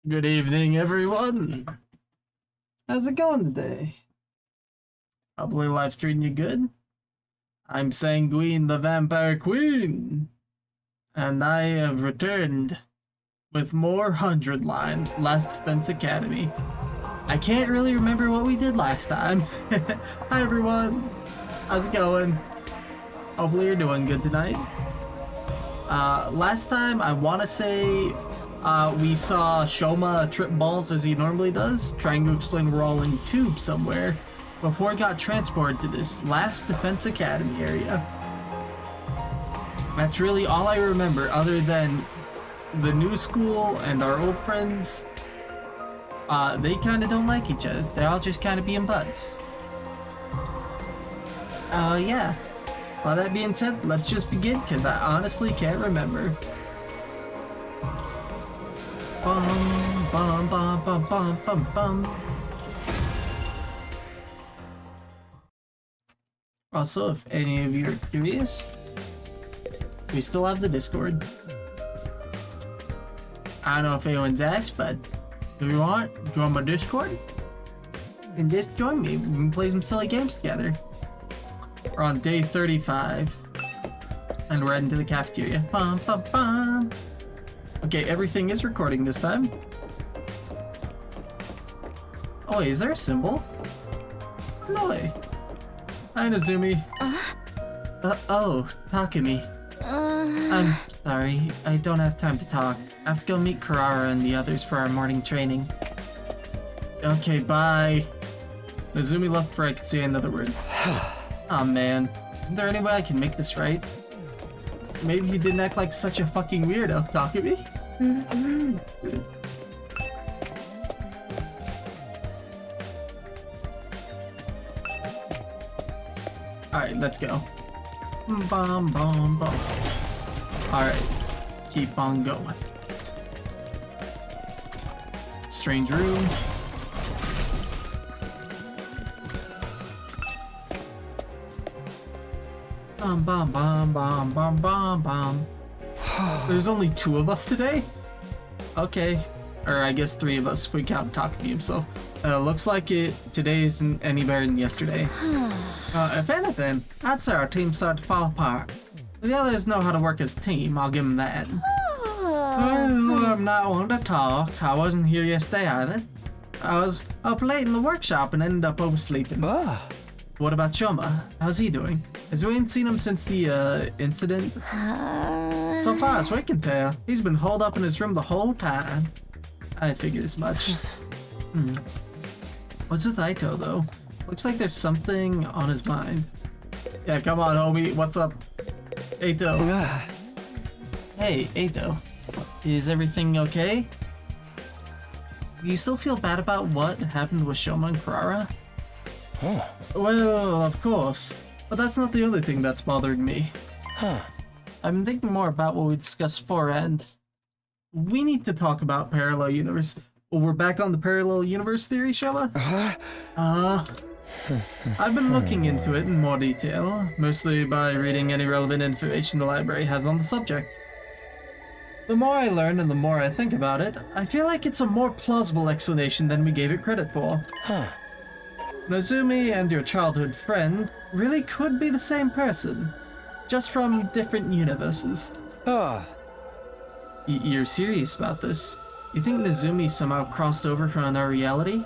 Good evening, everyone. How's it going today? Hopefully life's treating you good. I'm Sanguine the Vampire Queen, and I have returned with more 100 lines, Last Defense Academy. I can't really remember what we did last time. Hi everyone, how's it going? Hopefully you're doing good tonight. Last time, I want to say we saw Shoma trip balls as he normally does, trying to explain we're all in tube somewhere, before he got transported to this Last Defense Academy area. That's really all I remember, other than the new school and our old friends. They kind of don't like each other. They're all just kind of being buds. Yeah. Well, that being said, let's just begin, because I honestly can't remember. Bum, bum, bum, bum, bum, bum, bum. Also, if any of you are curious, we still have the Discord. I don't know if anyone's asked, but if you want, join my Discord. And just join me. We can play some silly games together. We're on day 35. And we're heading to the cafeteria. Bum, bum, bum. Okay, everything is recording this time. Oh wait, is there a symbol? No way. Hi, Nazumi. Oh, Takumi. I'm sorry, I don't have time to talk. I have to go meet Karara and the others for our morning training. Okay, bye. Nazumi left before I could say another word. Aw, man. Isn't there any way I can make this right? Maybe you didn't act like such a fucking weirdo, Takumi. Alright, let's go. Bum, bum, bum. Alright, keep on going. Strange room. Bum, bum, bum, bum, bum, bum, bum. There's only 2 of us today? Okay. Or I guess 3 of us if we count Takumi himself. Looks like today isn't any better than yesterday. If anything, I'd say our team started to fall apart. The others know how to work as a team, I'll give them that. Well, I'm not one to talk. I wasn't here yesterday either. I was up late in the workshop and ended up oversleeping. What about Shoma? How's he doing? As we ain't seen him since the incident. So far as we can tell, he's been holed up in his room the whole time. I figured as much. What's with Aito though? Looks like there's something on his mind. Yeah, come on, homie. What's up? Aito. Hey, Aito. Is everything okay? Do you still feel bad about what happened with Shoma and Karara? Well, of course. But that's not the only thing that's bothering me. I've been thinking more about what we discussed beforehand. We need to talk about parallel universe. Well, we're back on the parallel universe theory, Shoma? I've been looking into it in more detail, mostly by reading any relevant information the library has on the subject. The more I learn and the more I think about it, I feel like it's a more plausible explanation than we gave it credit for. Nazumi and your childhood friend really could be the same person, just from different universes. You're serious about this? You think Nazumi somehow crossed over from our reality?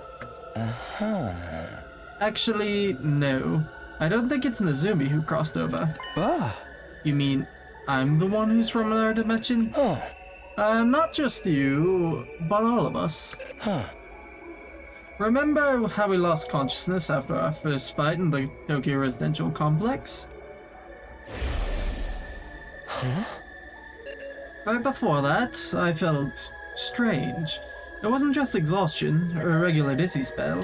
Actually, no. I don't think it's Nazumi who crossed over. You mean I'm the one who's from another dimension? Not just you, but all of us. Remember how we lost consciousness after our first fight in the Tokyo residential complex? Right before that, I felt strange. It wasn't just exhaustion or a regular dizzy spell.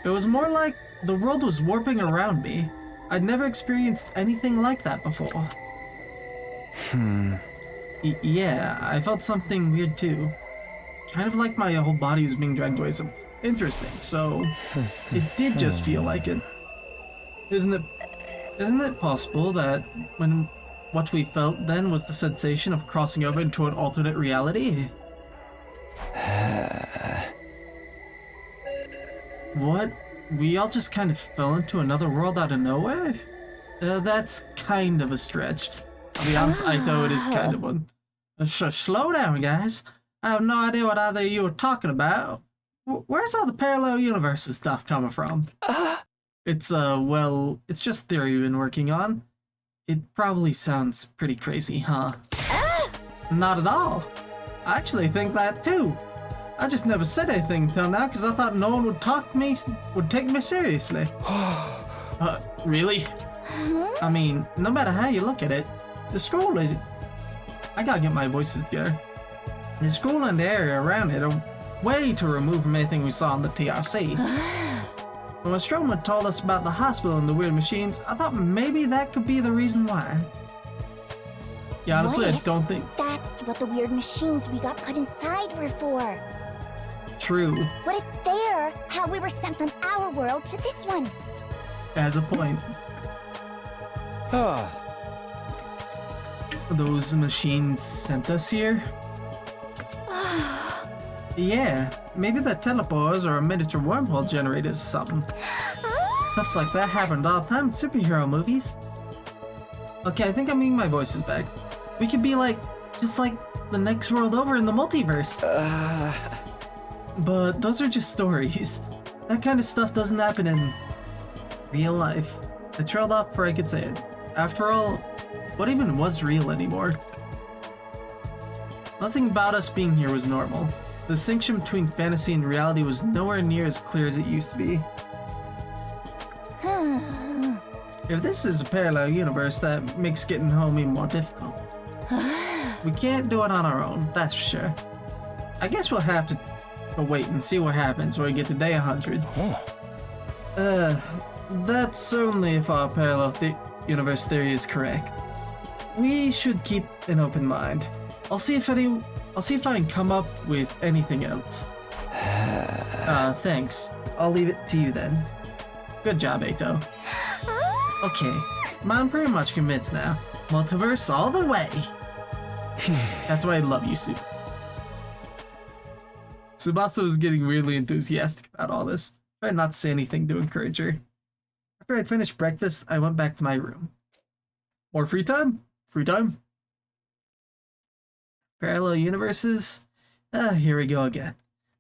It was more like the world was warping around me. I'd never experienced anything like that before. Yeah, I felt something weird too. Kind of like my whole body was being dragged away. So interesting. So it did just feel like it. Isn't it possible that when what we felt then was the sensation of crossing over into an alternate reality? What? We all just kind of fell into another world out of nowhere? That's kind of a stretch. I'll be honest, I know it is kind of one. Slow down, guys. I have no idea what either of you are talking about. Where's all the parallel universes stuff coming from? Well, it's just theory we've been working on. It probably sounds pretty crazy, huh? Not at all. I actually think that too. I just never said anything until now because I thought no one would take me seriously. Really? I mean, no matter how you look at it, the school is... I gotta get my voices together. The school and the area around it are way too removed from anything we saw in the TRC. When Strowman told us about the hospital and the weird machines, I thought maybe that could be the reason why. Yeah, honestly, I don't think... That's what the weird machines we got put inside were for. True. What if they're how we were sent from our world to this one? As a point. Those machines sent us here? Yeah, maybe they're teleporters or a miniature wormhole generators or something. Stuff like that happened all the time in superhero movies. Okay, I think I'm getting my voices back. We could be like, just like the next world over in the multiverse. But those are just stories. That kind of stuff doesn't happen in real life. I trailed off before I could say it. After all, what even was real anymore? Nothing about us being here was normal. The distinction between fantasy and reality was nowhere near as clear as it used to be. If this is a parallel universe, that makes getting home even more difficult. We can't do it on our own, that's for sure. I guess we'll have to go wait and see what happens when we get to day 100. That's only if our parallel universe theory is correct. We should keep an open mind. I'll see if I can come up with anything else. Thanks. I'll leave it to you then. Good job, Eito. Okay, I'm pretty much convinced now. Multiverse all the way. That's why I love you, Sue. Tsubasa was getting weirdly enthusiastic about all this. I tried not to say anything to encourage her. After I'd finished breakfast, I went back to my room. More free time? Free time? Parallel universes? Here we go again.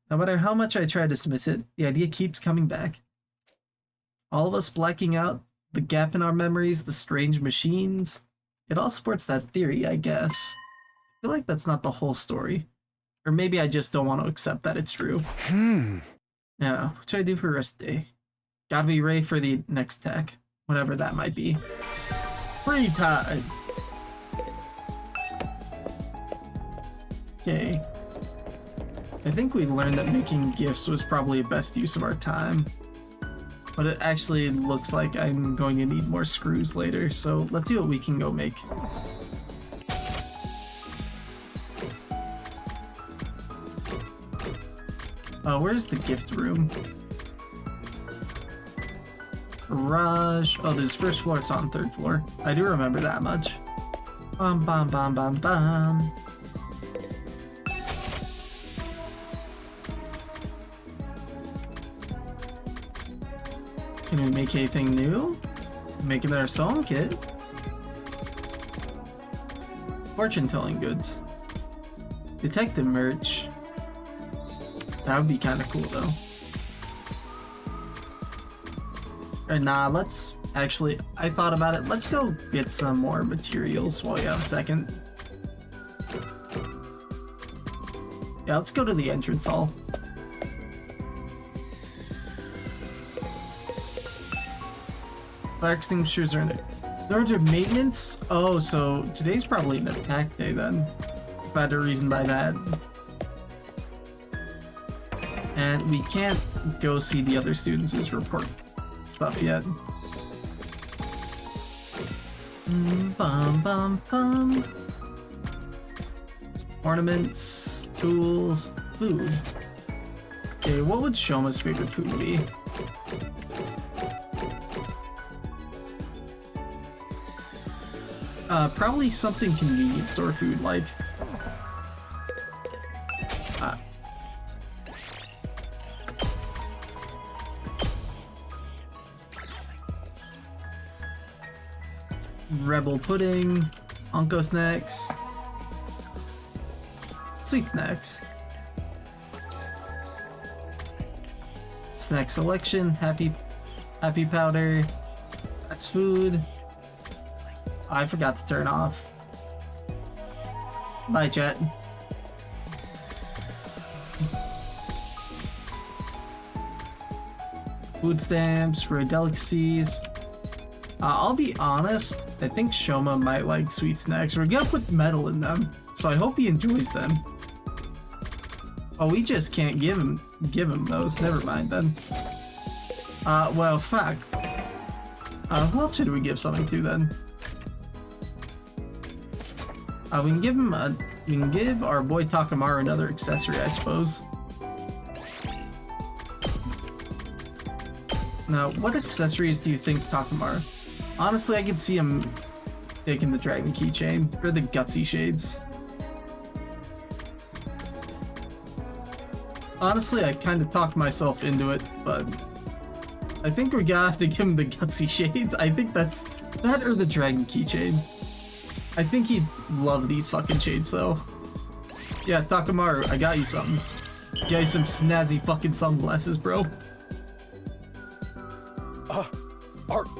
No matter how much I try to dismiss it, the idea keeps coming back. All of us blacking out, the gap in our memories, the strange machines. It all supports that theory, I guess. I feel like that's not the whole story. Or maybe I just don't want to accept that it's true. Now, what should I do for the rest of the day? Gotta be ready for the next tech, whatever that might be. Free time! Okay. I think we learned that making gifts was probably the best use of our time. But it actually looks like I'm going to need more screws later, so let's see what we can go make. Where's the gift room? Garage. Oh, there's first floor, it's on third floor. I do remember that much. Bum bum bum bum bum. Can we make anything new? Make another sewing kit. Fortune telling goods. Detective merch. That would be kind of cool though. Nah, let's actually, I thought about it. Let's go get some more materials while we have a second. Yeah, let's go to the entrance hall. Fire extinguishers are in it. They're under maintenance? Oh, so today's probably an attack day then. If I had to reason by that. And we can't go see the other students' report stuff yet. Bum bum bum. Ornaments, tools, food. Okay, what would Shoma's favorite food be? Probably something convenience store food like Rebel pudding, Unko snacks, sweet snacks, snack selection, happy powder. That's food. I forgot to turn off. Bye, chat. Food stamps, rare delicacies. I'll be honest, I think Shoma might like sweet snacks. We're gonna put metal in them, so I hope he enjoys them. Oh, we just can't give him those. Never mind then. Well, fuck. Who else should we give something to then? We can give our boy Takamaru another accessory, I suppose. Now, what accessories do you think Takamaru? Honestly, I could see him taking the dragon keychain or the gutsy shades. Honestly, I kind of talked myself into it, but I think we're gonna have to give him the gutsy shades. I think that's that or the dragon keychain. I think he'd love these fucking shades though. Yeah, Takamaru, I got you something. Got you some snazzy fucking sunglasses, bro.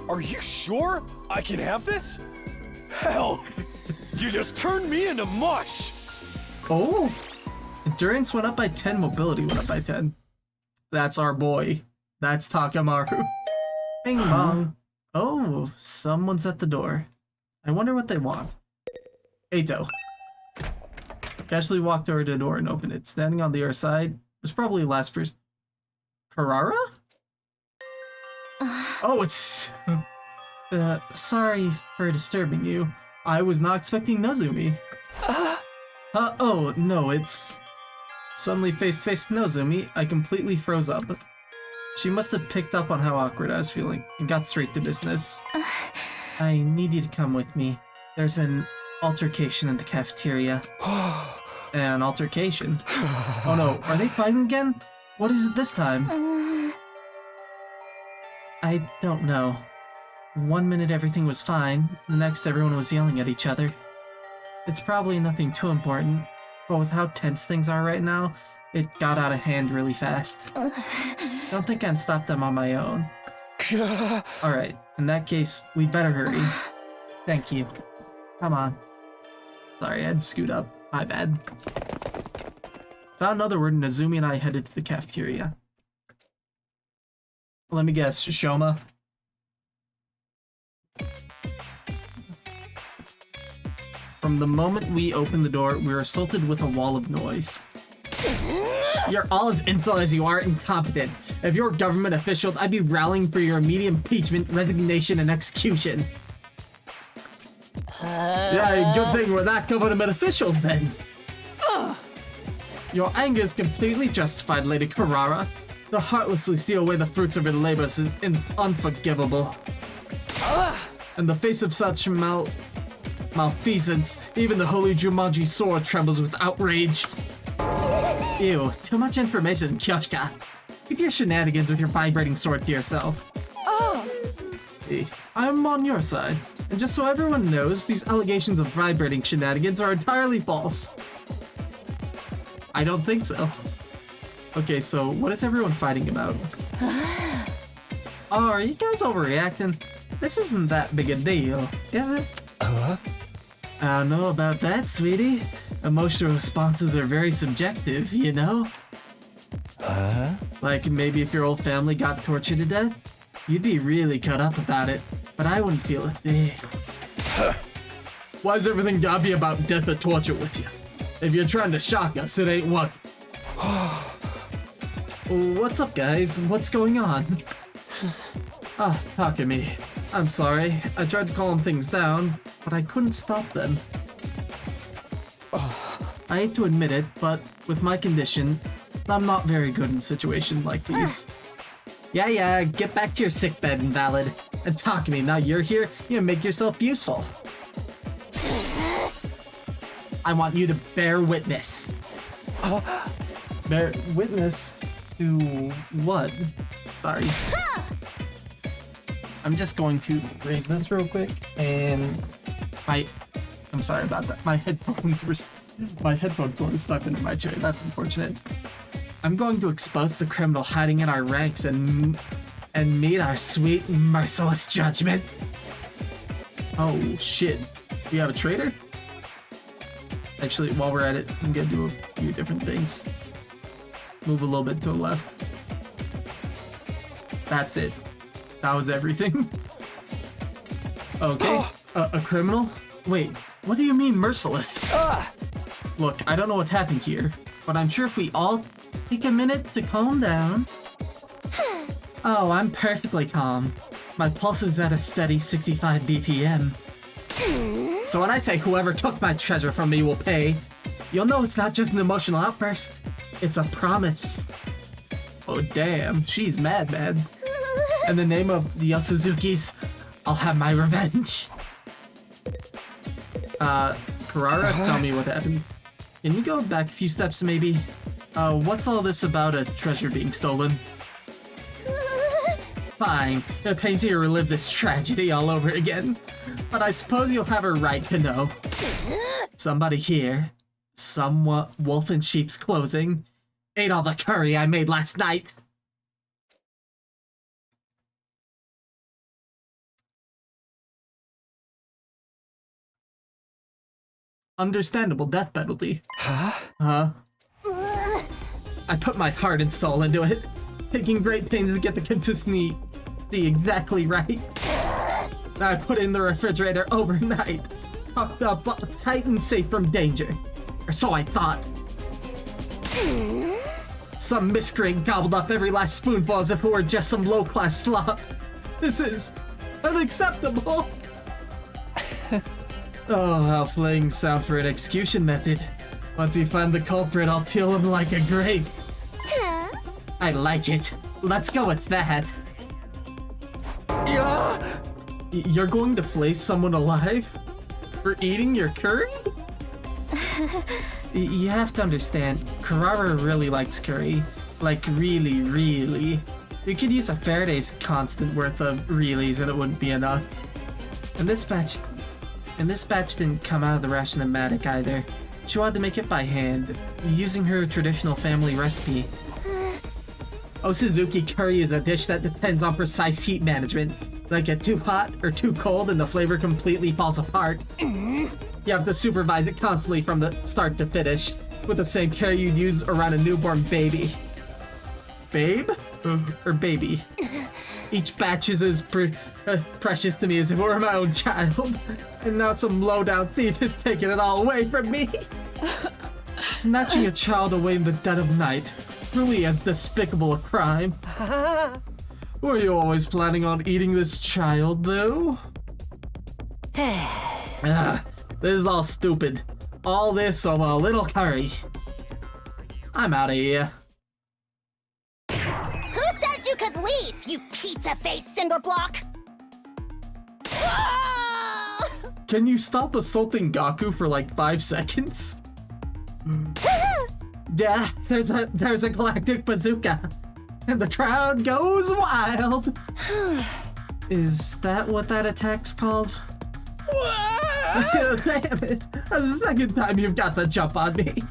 Are you sure I can have this? Hell, you just turned me into mush. Oh, endurance went up by 10, mobility went up by 10. That's our boy. That's Takamaru. Bing bong. Oh, someone's at the door. I wonder what they want. Eito. Casually walked over to the door and opened it. Standing on the other side was probably the last person. Karara? Oh, it's... sorry for disturbing you. I was not expecting Nozumi. Oh, no, it's... Suddenly face-to-face Nozumi, I completely froze up. She must have picked up on how awkward I was feeling and got straight to business. I need you to come with me. There's an altercation in the cafeteria. An altercation? Oh no, are they fighting again? What is it this time? I don't know. 1 minute everything was fine, the next everyone was yelling at each other. It's probably nothing too important, but with how tense things are right now, it got out of hand really fast. Don't think I can stop them on my own. Alright, in that case, we'd better hurry. Thank you. Come on. Sorry, I had to scoot up. My bad. Without another word, Nozumi and I headed to the cafeteria. Let me guess, Shoma? From the moment we opened the door, we were assaulted with a wall of noise. You're all as insolent as you are incompetent. If you're government officials, I'd be rallying for your immediate impeachment, resignation, and execution. Yeah, good thing we're not government officials then. Your anger is completely justified, Lady Karara. To heartlessly steal away the fruits of your labors is unforgivable. In the face of such malfeasance, even the holy Jumanji sword trembles with outrage. Ew, too much information, Kyoshka. Keep your shenanigans with your vibrating sword to yourself. I'm on your side. And just so everyone knows, these allegations of vibrating shenanigans are entirely false. I don't think so. Okay, so what is everyone fighting about? Oh, are you guys overreacting? This isn't that big a deal, is it? I don't know about that, sweetie. Emotional responses are very subjective, you know? Like, maybe if your whole family got tortured to death, you'd be really cut up about it, but I wouldn't feel a thing. Why's everything gotta be about death or torture with you? If you're trying to shock us, it ain't what. What's up, guys? What's going on? Takumi. I'm sorry. I tried to calm things down, but I couldn't stop them. I hate to admit it, but with my condition, I'm not very good in situations like these. Yeah, get back to your sickbed, invalid. And Takumi, now you're here, you make yourself useful. I want you to bear witness. Bear witness to what? Sorry. I'm just going to raise this real quick, and I'm sorry about that. My headphone cord is stuck into my chair. That's unfortunate. I'm going to expose the criminal hiding in our ranks and meet our sweet, merciless judgment. Oh shit. We have a traitor? Actually, while we're at it, I'm gonna do a few different things. Move a little bit to the left. That's it. That was everything. Okay. A criminal? Wait, what do you mean merciless? Look, I don't know what happened here, but I'm sure if we all take a minute to calm down. Oh, I'm perfectly calm. My pulse is at a steady 65 BPM. So when I say whoever took my treasure from me will pay, you'll know it's not just an emotional outburst. It's a promise. Oh damn, she's mad. In the name of the Osuzukis, I'll have my revenge. Carrara, tell me what happened. Can you go back a few steps maybe? What's all this about a treasure being stolen? Fine, it pains you to relive this tragedy all over again. But I suppose you'll have a right to know. Somebody here, somewhat wolf in sheep's clothing, ate all the curry I made last night. Understandable death penalty. Huh? I put my heart and soul into it, taking great pains to get the consistency exactly right. I put it in the refrigerator overnight, tucked up tight and safe from danger. Or so I thought. Some miscreant gobbled up every last spoonful as if it were just some low-class slop. This is unacceptable. Oh, how flaying sound for an execution method. Once you find the culprit, I'll peel him like a grape. I like it. Let's go with that. You're going to flay someone alive? For eating your curry? You have to understand, Carrara really likes curry. Like, really, really. You could use a Faraday's constant worth of reallys and it wouldn't be enough. And this batch didn't come out of the ration-o-matic either. She wanted to make it by hand, using her traditional family recipe. Osuzuki curry is a dish that depends on precise heat management. Like get too hot or too cold and the flavor completely falls apart. You have to supervise it constantly from the start to finish, with the same care you'd use around a newborn baby. Babe? Or baby? Each batch is as precious to me as if it were my own child. And now some low-down thief is taking it all away from me. Snatching a child away in the dead of night. Truly as despicable a crime. Were you always planning on eating this child, though? This is all stupid. All this over a little curry. I'm out of here. Who said you could leave, you pizza-faced cinderblock? Can you stop assaulting Gaku for like 5 seconds? Yeah, there's a galactic bazooka. And the crowd goes wild. Is that what that attack's called? Damn it. That's the second time you've got the jump on me.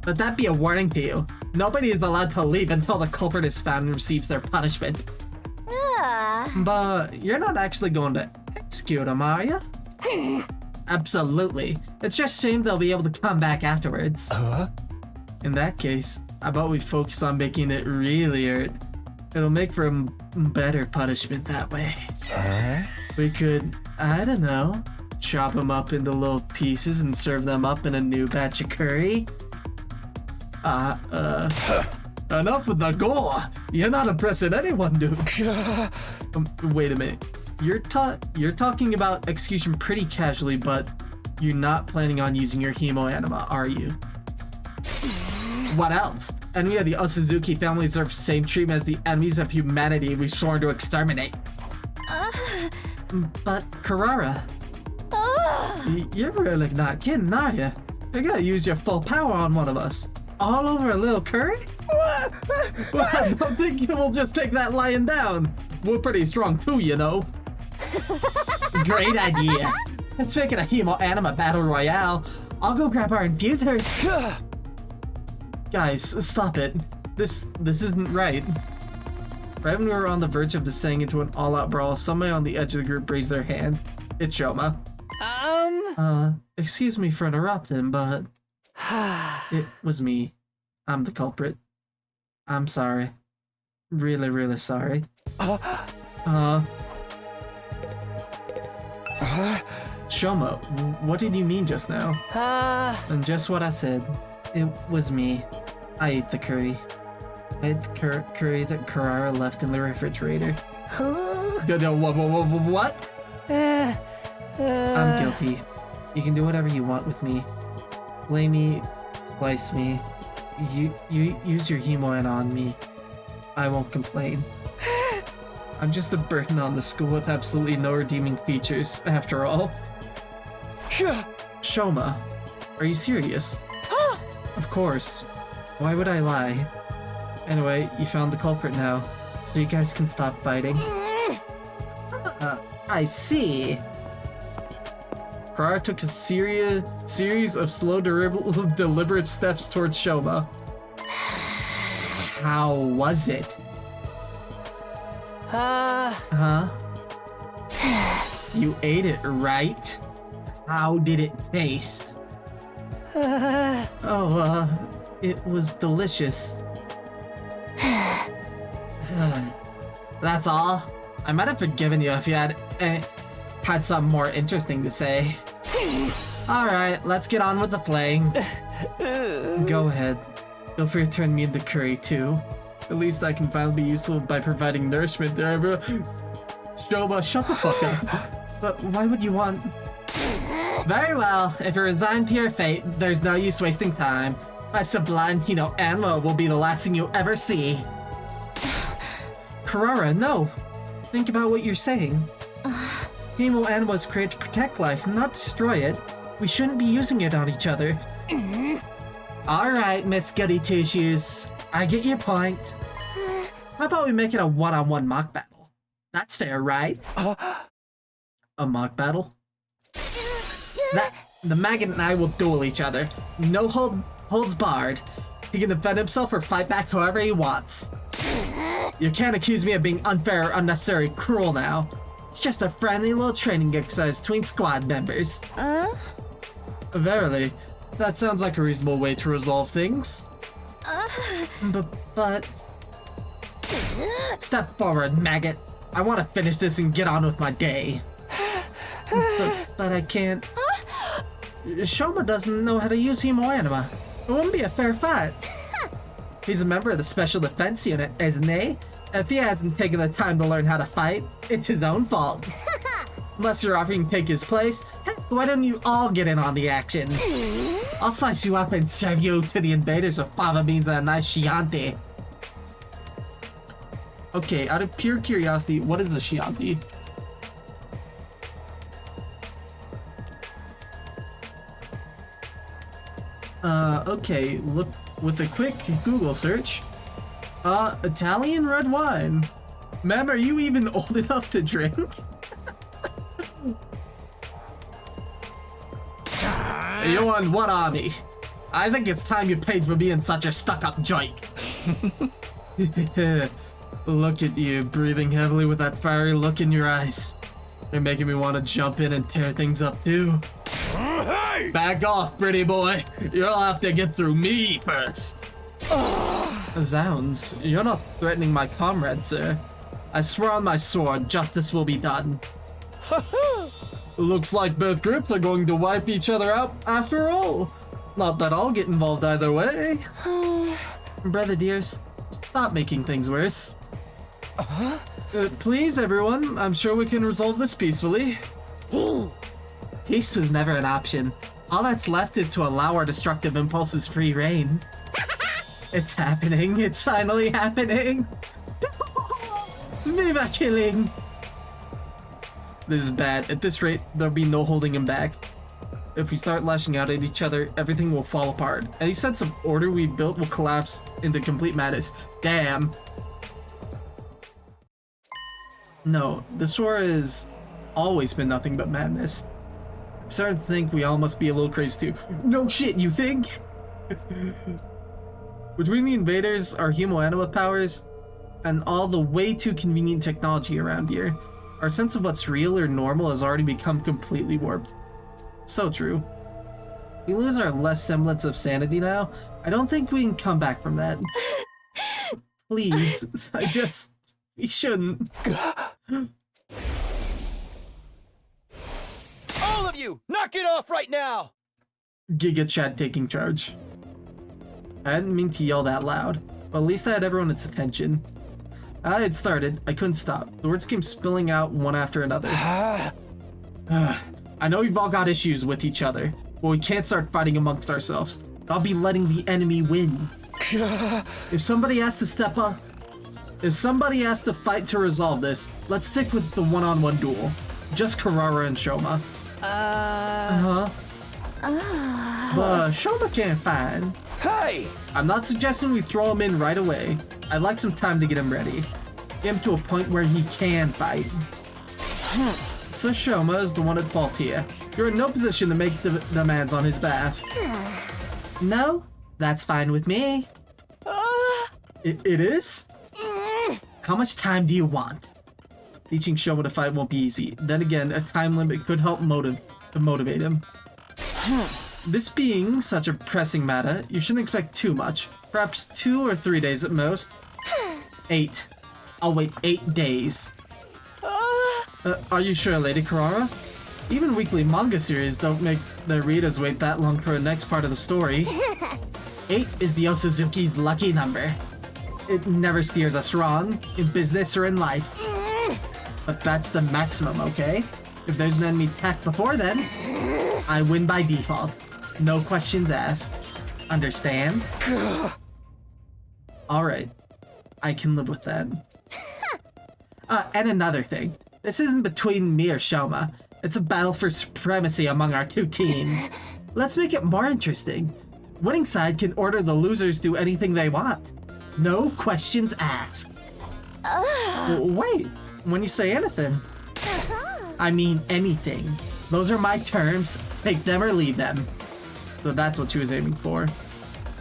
Let that be a warning to you. Nobody is allowed to leave until the culprit is found and receives their punishment. But you're not actually going to execute him, are you? Absolutely. It's just a shame they'll be able to come back afterwards. In that case, how about we focus on making it really hurt? It'll make for a better punishment that way. We could, I don't know, chop them up into little pieces and serve them up in a new batch of curry. Enough with the gore! You're not impressing anyone, dude. Wait a minute. You're talking about execution pretty casually, but you're not planning on using your hemo anima, are you? What else? Enemy of the Osuzuki family deserve same treatment as the enemies of humanity we've sworn to exterminate. But Carrara, you're really not kidding, are you? You're gonna use your full power on one of us, all over a little curry? Well, I don't think you will just take that lying down. We're pretty strong too, you know. Great idea. Let's make it a Hemo Anima Battle Royale. I'll go grab our infusers. Guys, stop it. This isn't right. Right when we were on the verge of descending into an all-out brawl, somebody on the edge of the group raised their hand. It's Shoma. Excuse me for interrupting, but it was me. I'm the culprit. I'm sorry. Really, really sorry. Shoma, what did you mean just now? And just what I said. It was me. I ate the curry. I ate the curry that Carrara left in the refrigerator. What? I'm guilty. You can do whatever you want with me. Blame me, slice me. You use your Hemoan on me. I won't complain. I'm just a burden on the school with absolutely no redeeming features, after all. Shoma, are you serious? Of course. Why would I lie? Anyway, you found the culprit now, so you guys can stop fighting. I see. Carrara took a series of slow, deliberate steps towards Shoma. How was it? You ate it, right? How did it taste? It was delicious. That's all? I might have forgiven you if you had something more interesting to say. Alright, let's get on with the playing. Go ahead. Feel free to turn me into curry too. At least I can finally be useful by providing nourishment there, bro. Shoma, shut the fuck up. But why would you want... Very well, if you're resigned to your fate, there's no use wasting time. My sublime Anima will be the last thing you ever see. Carrara, no. Think about what you're saying. Hemo Anima was created to protect life, not destroy it. We shouldn't be using it on each other. Alright, Miss Goody Two-Shoes. I get your point. How about we make it a one-on-one mock battle? That's fair, right? A mock battle? The maggot and I will duel each other. No holds barred. He can defend himself or fight back however he wants. You can't accuse me of being unfair or unnecessary cruel now. It's just a friendly little training exercise between squad members. Verily, that sounds like a reasonable way to resolve things. But... Step forward, maggot. I want to finish this and get on with my day. But I can't... Shoma doesn't know how to use Hemo Anima. It wouldn't be a fair fight. He's a member of the Special Defense Unit, isn't he? If he hasn't taken the time to learn how to fight, it's his own fault. Unless you're offering to take his place, why don't you all get in on the action? I'll slice you up and serve you to the invaders with fava beans and a nice Chianti. Okay, out of pure curiosity, what is a Chianti? Okay, look with a quick Google search. Italian red wine. Ma'am, are you even old enough to drink? You on what army? I think it's time you paid for being such a stuck-up joke. Look at you, breathing heavily with that fiery look in your eyes. You're making me want to jump in and tear things up too. Hey! Back off, pretty boy. You'll have to get through me first. Zounds, you're not threatening my comrade, sir. I swear on my sword, justice will be done. Looks like both groups are going to wipe each other out after all. Not that I'll get involved either way. Brother dear, stop making things worse. Please, everyone, I'm sure we can resolve this peacefully. Peace was never an option. All that's left is to allow our destructive impulses free reign. It's happening. It's finally happening. Viva killing. This is bad. At this rate, there'll be no holding him back. If we start lashing out at each other, everything will fall apart. Any sense of order we built will collapse into complete madness. Damn. No, this war has always been nothing but madness. I'm starting to think we all must be a little crazy too. No shit, you think? Between the invaders, our humo-anima powers, and all the way too convenient technology around here, our sense of what's real or normal has already become completely warped. So true. We lose our less semblance of sanity now. I don't think we can come back from that. Please, we shouldn't. All of you, knock it off right now! Giga Chad taking charge. I didn't mean to yell that loud, but at least I had everyone's attention. I had started, I couldn't stop. The words came spilling out one after another. I know we've all got issues with each other, but we can't start fighting amongst ourselves. I'll be letting the enemy win. If somebody has to step up, if somebody has to fight to resolve this, let's stick with the one-on-one duel. Just Karara and Shoma. But Shoma can't fight. Hey! I'm not suggesting we throw him in right away. I'd like some time to get him ready. Get him to a point where he can fight. So Shoma is the one at fault here. You're in no position to make the demands on his behalf. No? That's fine with me. It is? How much time do you want? Teaching Shoma to fight won't be easy. Then again, a time limit could help motivate him. This being such a pressing matter, you shouldn't expect too much. Perhaps 2 or 3 days at most. 8. I'll wait 8 days. Are you sure, Lady Karara? Even weekly manga series don't make their readers wait that long for the next part of the story. 8 is the Osuzuki's lucky number. It never steers us wrong, in business or in life. But that's the maximum, okay? If there's an enemy attack before then, I win by default. No questions asked. Understand? Alright. I can live with that. And another thing. This isn't between me or Shoma. It's a battle for supremacy among our two teams. Let's make it more interesting. Winning side can order the losers do anything they want. No questions asked. Wait, when you say anything, I mean anything. Those are my terms. Take them or leave them. So that's what she was aiming for.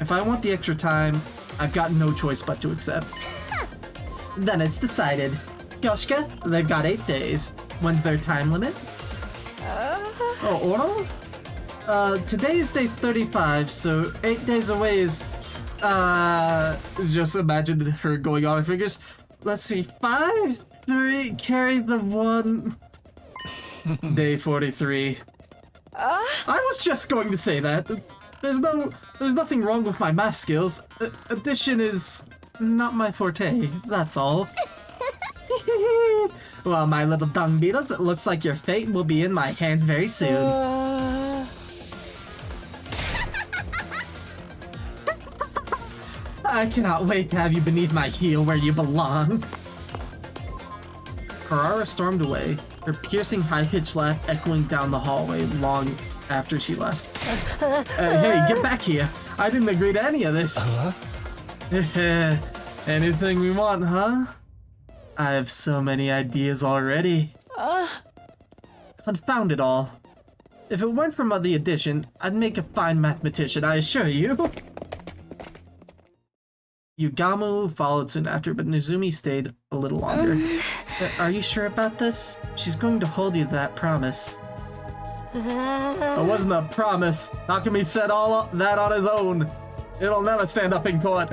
If I want the extra time, I've got no choice but to accept. Then it's decided. Yoshika, they've got 8 days. When's their time limit? Oh, Oro? Today is day 35, so 8 days away is, just imagine her going on her fingers. Let's see, 5, 3, carry the 1. Day 43. I was just going to say that. There's nothing wrong with my math skills. Addition is not my forte, that's all. Well, my little dung beetles, it looks like your fate will be in my hands very soon. I cannot wait to have you beneath my heel where you belong. Karara stormed away, her piercing high-pitched laugh echoing down the hallway long after she left. Hey, get back here. I didn't agree to any of this. Anything we want, huh? I have so many ideas already. Confound it all. If it weren't for the addition, I'd make a fine mathematician, I assure you. Yugamu followed soon after, but Nozumi stayed a little longer. Are you sure about this? She's going to hold you to that promise. It wasn't a promise. Takumi said all that on his own. It'll never stand up in court.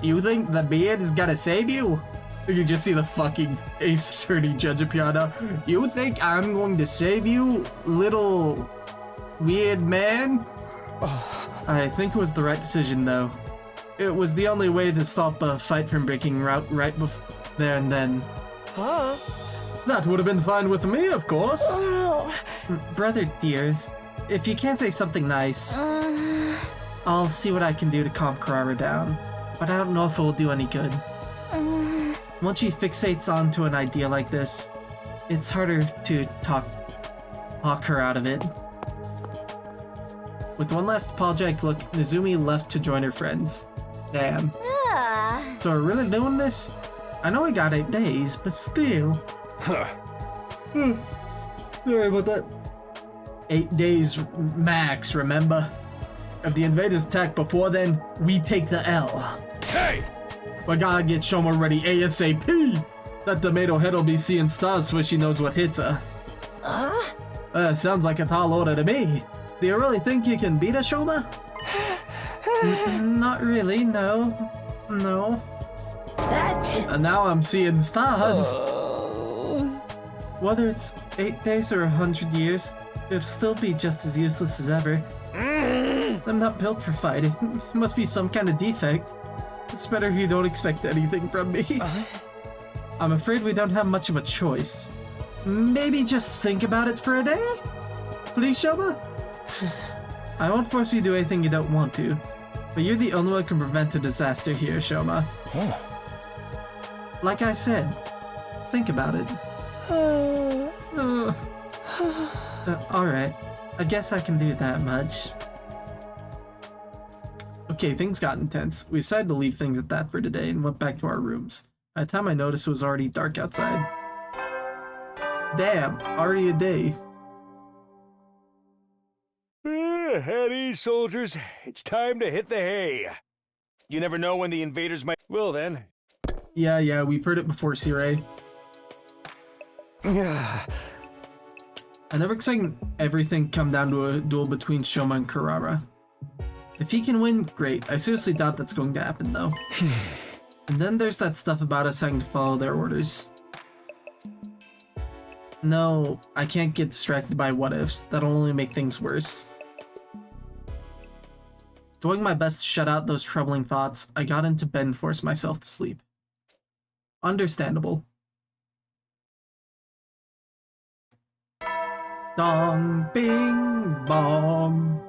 You think the beard is gonna save you? You can just see the fucking Ace Attorney Judge appear now. You think I'm going to save you, little weird man? I think it was the right decision, though. It was the only way to stop a fight from breaking out right there and then. Huh? That would have been fine with me, of course. Brother dearest, if you can't say something nice, I'll see what I can do to calm Karara down. But I don't know if it will do any good. Once she fixates onto an idea like this, it's harder to talk her out of it. With one last apologetic look, Nezumi left to join her friends. Damn. So we're really doing this? I know we got 8 days, but still. Huh. Sorry about that. 8 days max, remember? If the invaders attack before then, we take the L. Hey! We gotta get Shoma ready ASAP! That tomato head'll be seeing stars before she knows what hits her. Sounds like a tall order to me. Do you really think you can beat a Shoma? Not really, no. No. And now I'm seeing stars. Whether it's 8 days or 100 years, it'll still be just as useless as ever. I'm not built for fighting. It must be some kind of defect. It's better if you don't expect anything from me. I'm afraid we don't have much of a choice. Maybe just think about it for a day? Please, Shoma? I won't force you to do anything you don't want to, but you're the only one who can prevent a disaster here, Shoma. Like I said, think about it. Alright, I guess I can do that much. Okay, things got intense. We decided to leave things at that for today and went back to our rooms. By the time I noticed, it was already dark outside. Damn, already a day. At ease, soldiers. It's time to hit the hay. You never know when the invaders might... Well then. Yeah, we've heard it before, Sirei. I never expected everything come down to a duel between Shoma and Karara. If he can win, great. I seriously doubt that's going to happen, though. And then there's that stuff about us having to follow their orders. No, I can't get distracted by what-ifs. That'll only make things worse. Doing my best to shut out those troubling thoughts, I got into bed and forced myself to sleep. Understandable. Dong, bing, bong.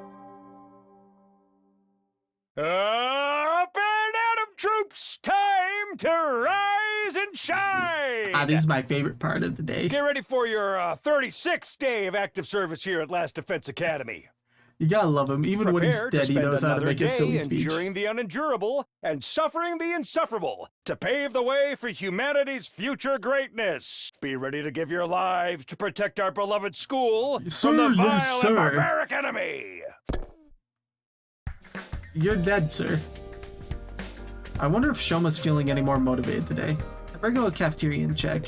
Up and Adam troops, time to rise and shine! This is my favorite part of the day. Get ready for your 36th day of active service here at Last Defense Academy. You gotta love him. Even when he's dead, he knows how to make a silly speech. Enduring the unendurable and suffering the insufferable to pave the way for humanity's future greatness. Be ready to give your lives to protect our beloved school from the vile and barbaric enemy. You're dead, sir. I wonder if Shoma's feeling any more motivated today. I better go to the cafeteria and check.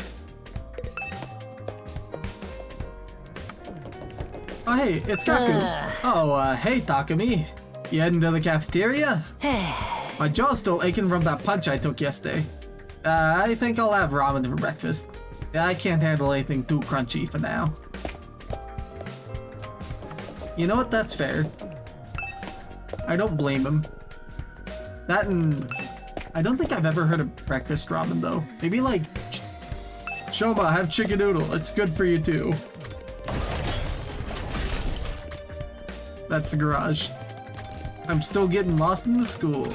Oh, hey, it's Kaku. Hey, Takumi. You heading to the cafeteria? My jaw's still aching from that punch I took yesterday. I think I'll have ramen for breakfast. I can't handle anything too crunchy for now. You know what? That's fair. I don't blame him. That and... I don't think I've ever heard of breakfast ramen, though. Maybe like... Shoma, have chicken noodle. It's good for you, too. That's the garage. I'm still getting lost in the school.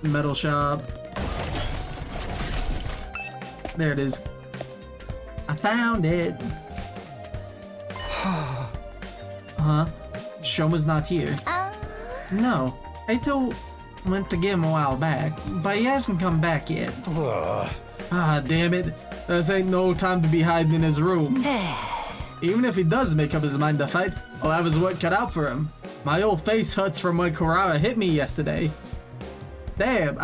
Metal shop. There it is. I found it. Huh? Shoma's not here. No. Eito went to get him a while back, but he hasn't come back yet. Damn it. This ain't no time to be hiding in his room. Even if he does make up his mind to fight, I'll have his work cut out for him. My old face hurts from when Karara hit me yesterday. Damn,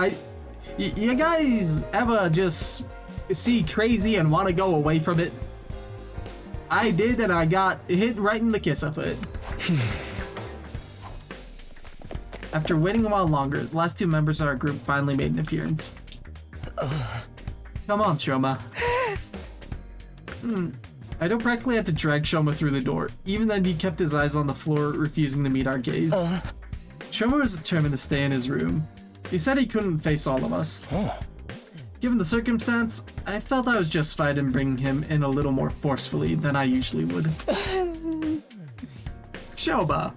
you guys ever just see crazy and want to go away from it? I did, and I got hit right in the kiss of it. After waiting a while longer, the last two members of our group finally made an appearance. Come on, Shoma. I don't practically have to drag Shoma through the door. Even then, he kept his eyes on the floor, refusing to meet our gaze. Shoma was determined to stay in his room. He said he couldn't face all of us. Given the circumstance, I felt I was justified in bringing him in a little more forcefully than I usually would. Shoma.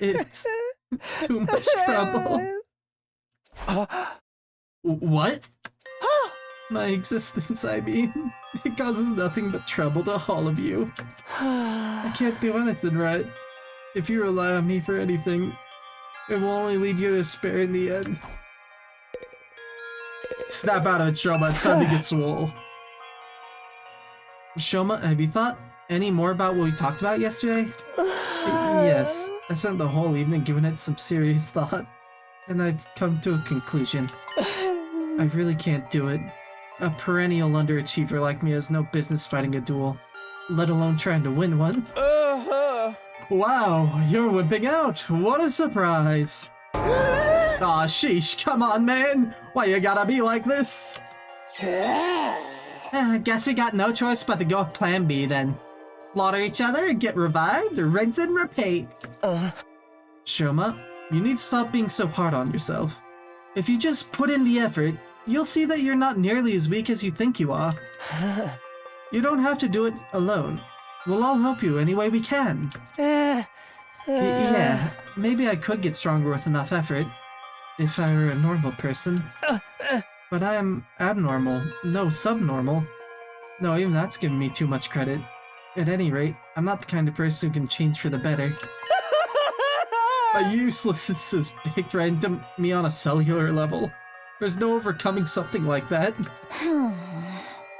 It's too much trouble. What? My existence, I mean. It causes nothing but trouble to all of you. I can't do anything right. If you rely on me for anything, it will only lead you to despair in the end. Snap out of it, Shoma. It's time to get swole. Shoma, have you thought any more about what we talked about yesterday? Yes, I spent the whole evening giving it some serious thought, and I've come to a conclusion. I really can't do it. A perennial underachiever like me has no business fighting a duel, let alone trying to win one. Wow, you're whipping out. What a surprise. Aw, sheesh, come on, man. Why you gotta be like this? Guess we got no choice but to go with plan B then. Slaughter each other, get revived, rinse and repeat. Shoma, you need to stop being so hard on yourself. If you just put in the effort, you'll see that you're not nearly as weak as you think you are. You don't have to do it alone. We'll all help you any way we can. Yeah, maybe I could get stronger with enough effort, if I were a normal person. But I am abnormal, no subnormal. No, even that's giving me too much credit. At any rate, I'm not the kind of person who can change for the better. My uselessness is baked right into me on a cellular level. There's no overcoming something like that.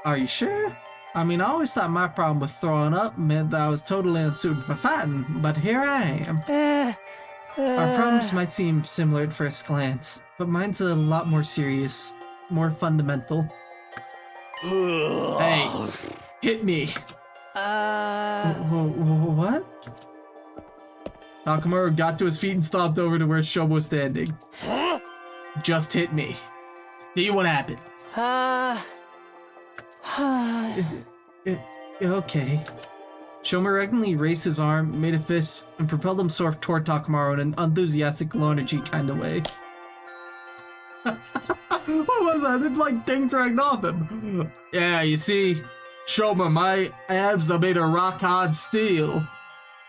Are you sure? I mean, I always thought my problem with throwing up meant that I was totally unsuited for fighting, but here I am. Our problems might seem similar at first glance, but mine's a lot more serious, more fundamental. Hey, hit me. What? Nakamura got to his feet and stomped over to where Shoma was standing. Just hit me. See what happens. Okay. Shoma reluctantly raised his arm, made a fist, and propelled himself toward Takamaru in an enthusiastic, low-energy kind of way. What was that? It like ding-dragged off him. Yeah, you see, Shoma, my abs are made of rock-hard steel.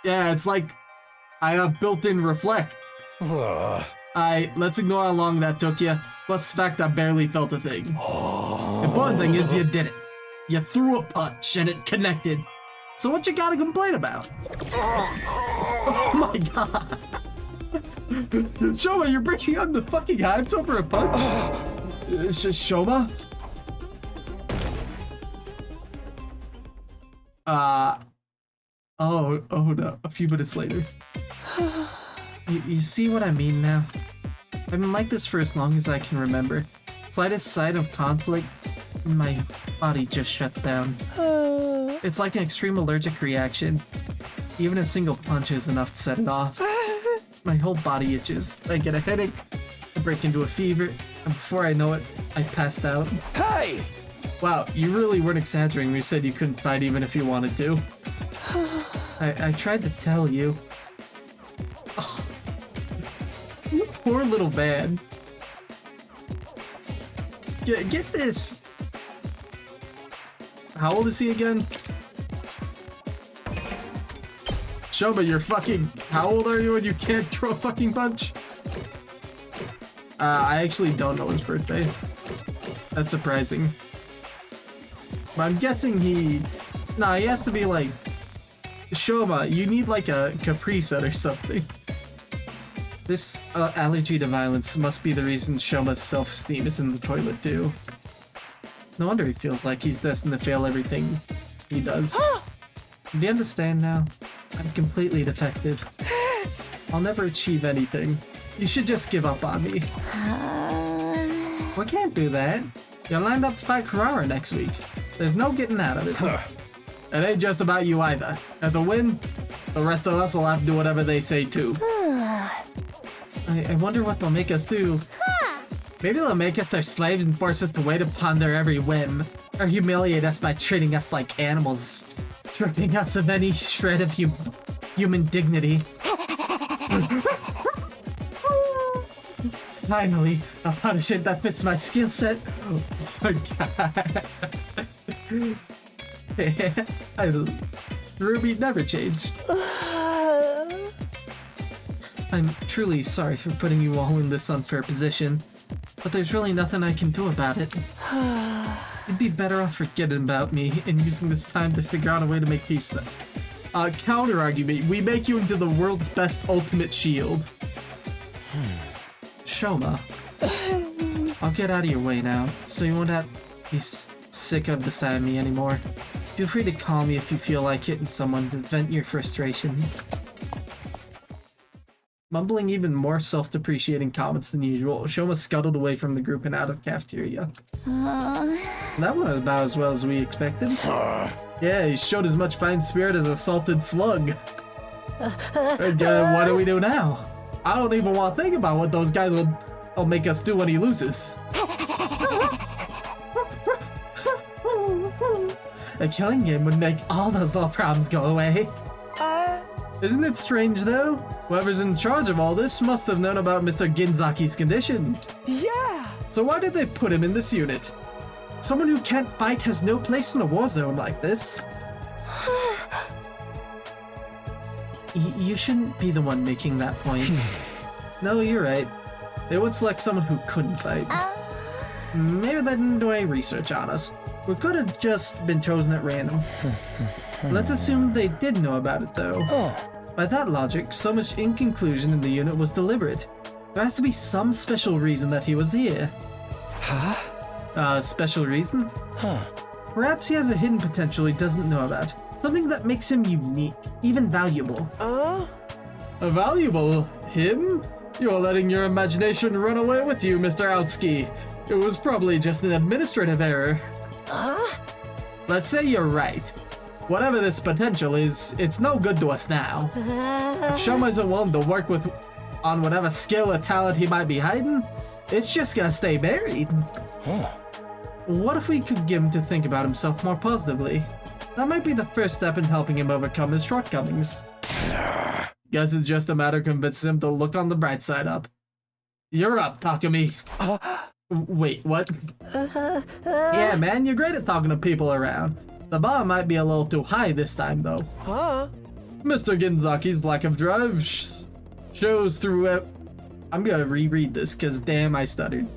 Yeah, it's like I have built-in reflect. Let's ignore how long that took you, plus the fact I barely felt a thing. Important thing is you did it. You threw a punch and it connected. So what you gotta complain about? Oh my god. Shoma, you're breaking out the fucking hypes over a punch? Shoma? Oh no, a few minutes later. You see what I mean now? I've been like this for as long as I can remember. Slightest sign of conflict, my body just shuts down. It's like an extreme allergic reaction. Even a single punch is enough to set it off. My whole body itches. I get a headache, I break into a fever, and before I know it, I passed out. Hey! Wow, you really weren't exaggerating when you said you couldn't fight even if you wanted to. I tried to tell you. Oh. You poor little man. Get this. How old is he again? Shoma, you're fucking... How old are you when you can't throw a fucking punch? I actually don't know his birthday. That's surprising. But I'm guessing he... Nah, he has to be like... Shoma, you need like a Capri Sun or something. This allergy to violence must be the reason Shoma's self-esteem is in the toilet too. No wonder he feels like he's destined to fail everything he does. Do you understand now? I'm completely defective. I'll never achieve anything. You should just give up on me. We can't do that. You're lined up to fight Carrara next week. There's no getting out of it. It ain't just about you either. At the win, the rest of us will have to do whatever they say too. I wonder what they'll make us do. Maybe they'll make us their slaves and force us to wait upon their every whim. Or humiliate us by treating us like animals, stripping us of any shred of human dignity. Finally, a punishment that fits my skill set. Oh my god. Ruby never changed. I'm truly sorry for putting you all in this unfair position, but there's really nothing I can do about it. You'd be better off forgetting about me and using this time to figure out a way to make peace Counter-argument, we make you into the world's best ultimate shield. Shoma, I'll get out of your way now, so you won't have to be sick of beside me anymore. Feel free to call me if you feel like hitting someone to vent your frustrations. Mumbling even more self-depreciating comments than usual, Shoma scuttled away from the group and out of the cafeteria. That went about as well as we expected. Yeah, he showed as much fine spirit as a salted slug. What do we do now? I don't even want to think about what those guys will make us do when he loses. A killing game would make all those little problems go away. Isn't it strange, though? Whoever's in charge of all this must have known about Mr. Ginzaki's condition. Yeah! So why did they put him in this unit? Someone who can't fight has no place in a war zone like this. You shouldn't be the one making that point. No, you're right. They would select someone who couldn't fight. Maybe they didn't do any research on us. We could have just been chosen at random. Let's assume they did know about it, though. By that logic, so much inconclusion in the unit was deliberate. There has to be some special reason that he was here. Special reason? Perhaps he has a hidden potential he doesn't know about. Something that makes him unique, even valuable. Valuable? Him? You're letting your imagination run away with you, Mr. Outsky. It was probably just an administrative error. Let's say you're right. Whatever this potential is, it's no good to us now. If Shoma isn't willing to work on whatever skill or talent he might be hiding, it's just gonna stay buried. What if we could get him to think about himself more positively? That might be the first step in helping him overcome his shortcomings. Guess it's just a matter of convincing him to look on the bright side up. You're up, Takumi. Wait, what? Yeah, man, you're great at talking to people around. The bar might be a little too high this time, though. Mr. Ginzaki's lack of drive shows through I'm gonna reread this, cause damn, I stuttered.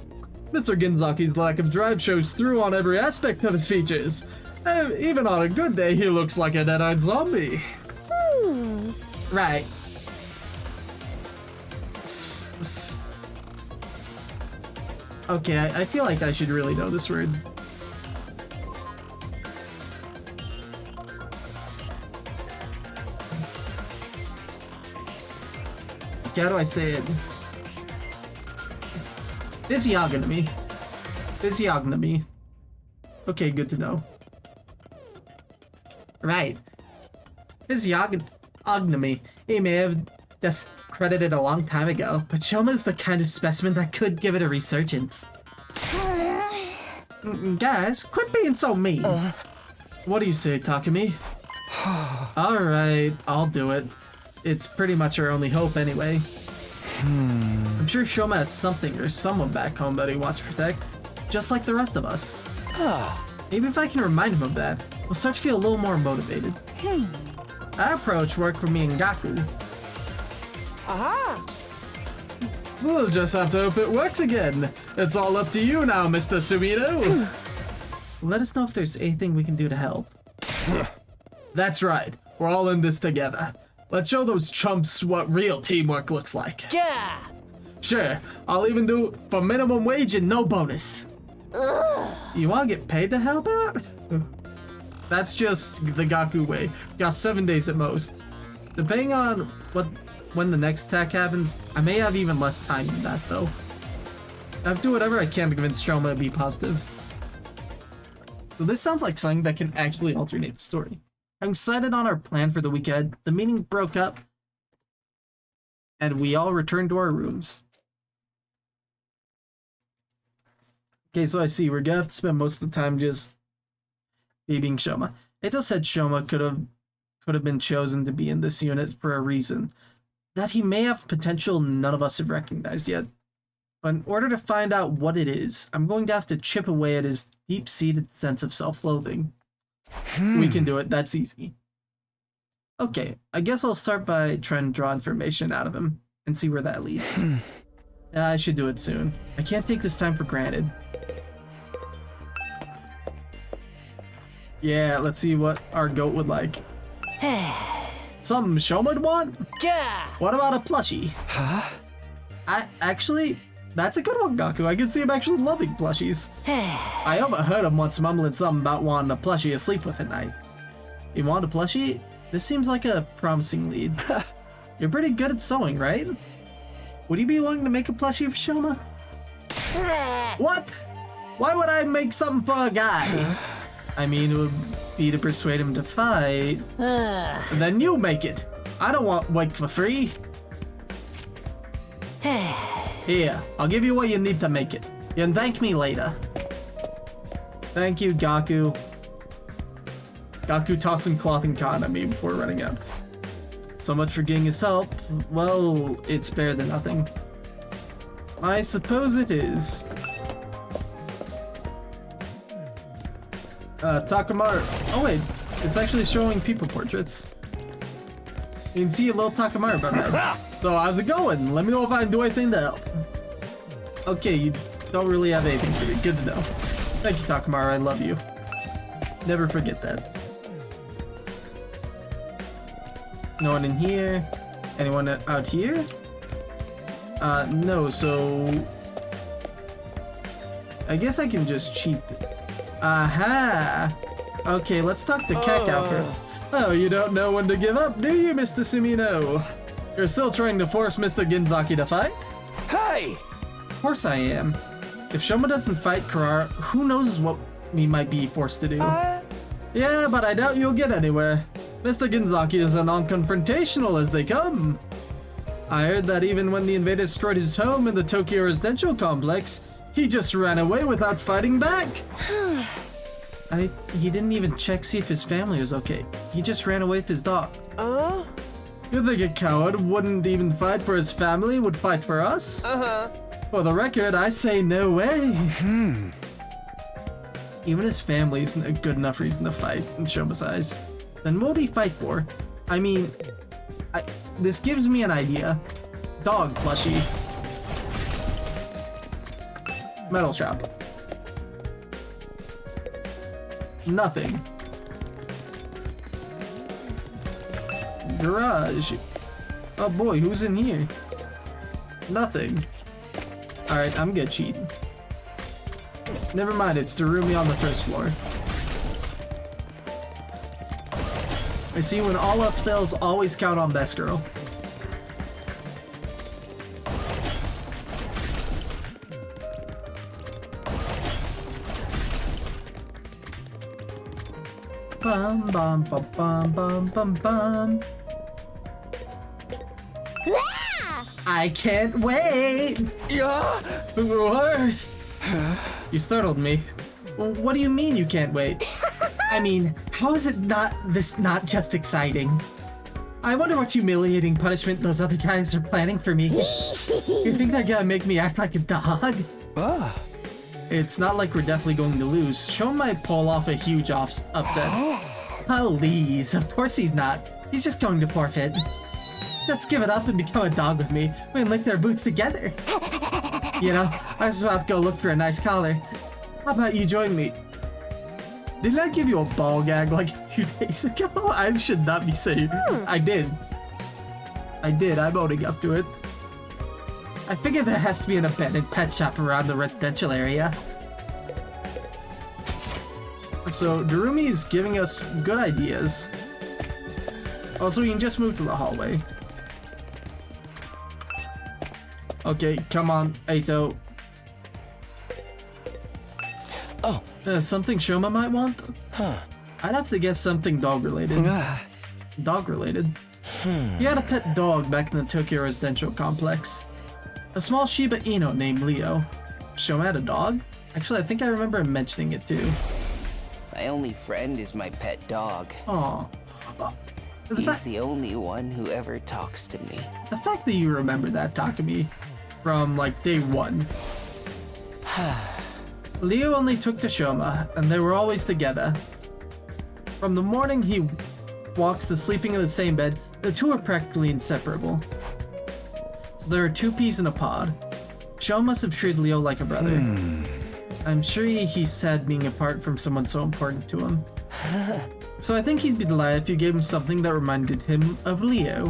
Mr. Ginzaki's lack of drive shows through on every aspect of his features. Even on a good day, he looks like a dead-eyed zombie. Right. Okay, I feel like I should really know this word. How do I say it? Physiognomy. Physiognomy. Okay, good to know. Right. Physiognomy. He may have discredited a long time ago, but Shoma's the kind of specimen that could give it a resurgence. Guys, quit being so mean. What do you say, Takumi? Alright, I'll do it. It's pretty much our only hope anyway. I'm sure Shoma has something or someone back home that he wants to protect, just like the rest of us. Maybe if I can remind him of that, he'll start to feel a little more motivated. That approach worked for me and Gaku. We'll just have to hope it works again. It's all up to you now, Mr. Sumino. Let us know if there's anything we can do to help. That's right. We're all in this together. Let's show those chumps what real teamwork looks like. Yeah. Sure, I'll even do it for minimum wage and no bonus. You want to get paid to help out? That's just the Gaku way. Got 7 days at most. Depending on when the next attack happens, I may have even less time than that though. I'll do whatever I can to convince Shoma to be positive. So this sounds like something that can actually alternate the story. I'm decided on our plan for the weekend. The meeting broke up, and we all returned to our rooms. Okay, so I see we're gonna have to spend most of the time just being Shoma. Eto said Shoma could have been chosen to be in this unit for a reason. That he may have potential none of us have recognized yet. But in order to find out what it is, I'm going to have to chip away at his deep-seated sense of self-loathing. We can do it, that's easy. Okay, I guess I'll start by trying to draw information out of him and see where that leads. I should do it soon. I can't take this time for granted. Yeah, let's see what our goat would like. Something Shomo'd want? Yeah. What about a plushie? Huh? Actually, that's a good one, Gaku. I can see him actually loving plushies. I overheard him once mumbling something about wanting a plushie to sleep with at night. You want a plushie? This seems like a promising lead. You're pretty good at sewing, right? Would you be willing to make a plushie for Shoma? What? Why would I make something for a guy? I mean, it would be to persuade him to fight. Then you make it. I don't want work for free. Here, I'll give you what you need to make it. You can thank me later. Thank you, Gaku. Gaku tossed some clothing cotton at me before running out. So much for getting his help. Well, it's better than nothing. I suppose it is. Takamaru. Oh wait, it's actually showing people portraits. You can see a little Takamaru above that. So how's it going? Let me know if I can do anything to help. Okay, you don't really have anything for me. Good to know. Thank you, Takamaru. I love you. Never forget that. No one in here? Anyone out here? No, so... I guess I can just cheat. Aha! Okay, let's talk to Kakao first. Oh, you don't know when to give up, do you, Mr. Sumino? You're still trying to force Mr. Ginzaki to fight? Hey! Of course I am. If Shoma doesn't fight Karara, who knows what we might be forced to do. Yeah, but I doubt you'll get anywhere. Mr. Ginzaki is as non-confrontational as they come. I heard that even when the invaders destroyed his home in the Tokyo residential complex, he just ran away without fighting back. He didn't even check see if his family was okay. He just ran away with his dog. You think a coward wouldn't even fight for his family, would fight for us? For the record, I say no way. Even his family isn't a good enough reason to fight in Shoma's eyes. Then what would he fight for? I mean, this gives me an idea. Dog plushie. Metal shop. Nothing. Garage. Oh boy, who's in here? Nothing. Alright, I'm gonna cheat. Never mind, it's Darumi on the first floor. I see when all else fails, always count on best girl. Bum bum bum bum bum bum bum. I can't wait! You startled me. Well, what do you mean you can't wait? I mean, how is it not just exciting? I wonder what humiliating punishment those other guys are planning for me. You think they're gonna make me act like a dog? It's not like we're definitely going to lose. Shoma might pull off a huge upset. Please, of course he's not. He's just going to forfeit. Just give it up and become a dog with me. We can lick their boots together. You know, I was about to go look for a nice collar. How about you join me? Didn't I give you a ball gag like a few days ago? I should not be saying. I did. I'm owning up to it. I figured there has to be an abandoned pet shop around the residential area. So Darumi is giving us good ideas. Also, we can just move to the hallway. Okay, come on, Eito. Something Shoma might want? I'd have to guess something dog-related. Dog-related? He had a pet dog back in the Tokyo residential complex. A small Shiba Inu named Leo. Shoma had a dog? Actually, I think I remember him mentioning it too. My only friend is my pet dog. Aw. He's the only one who ever talks to me. The fact that you remember that Takumi from like day one. Leo only took to Shoma, and they were always together. From the morning he walks to sleeping in the same bed, the two are practically inseparable. So there are two peas in a pod. Shoma must have treated Leo like a brother. I'm sure he's sad being apart from someone so important to him. So I think he'd be delighted if you gave him something that reminded him of Leo.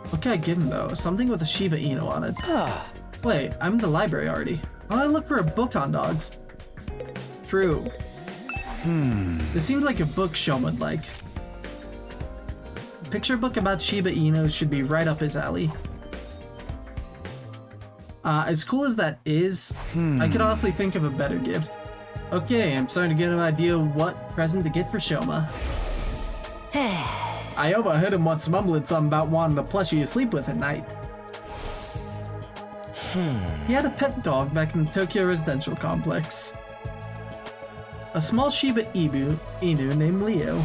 What can I give him though? Something with a Shiba Inu on it. Wait, I'm in the library already. Why don't I look for a book on dogs? True. This seems like a book Shoma would like. Picture book about Shiba Inu should be right up his alley. As cool as that is, I could honestly think of a better gift. Okay, I'm starting to get an idea of what present to get for Shoma. I overheard him once mumbling something about wanting a plushie to sleep with at night. He had a pet dog back in the Tokyo residential complex. A small Shiba Inu named Leo.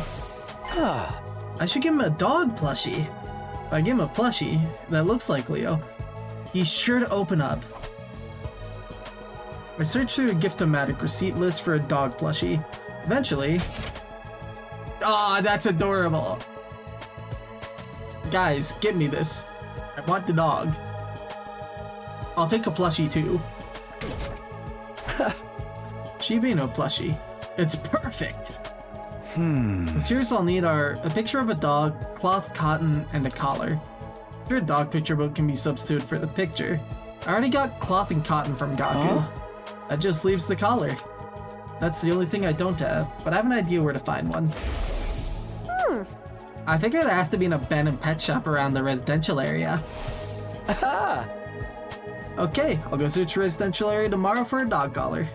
I should give him a dog plushie. If I give him a plushie that looks like Leo, he's sure to open up. I searched through a gift-o-matic receipt list for a dog plushie. Eventually... Aw, that's adorable. Guys, get me this. I want the dog. I'll take a plushie too. Shiba Inu plushie. It's perfect. The materials I'll need are a picture of a dog, cloth, cotton, and a collar. Sure, a dog picture book can be substituted for the picture. I already got cloth and cotton from Gaku. That just leaves the collar. That's the only thing I don't have, but I have an idea where to find one. I figure there has to be an abandoned pet shop around the residential area. Okay, I'll go search the residential area tomorrow for a dog collar.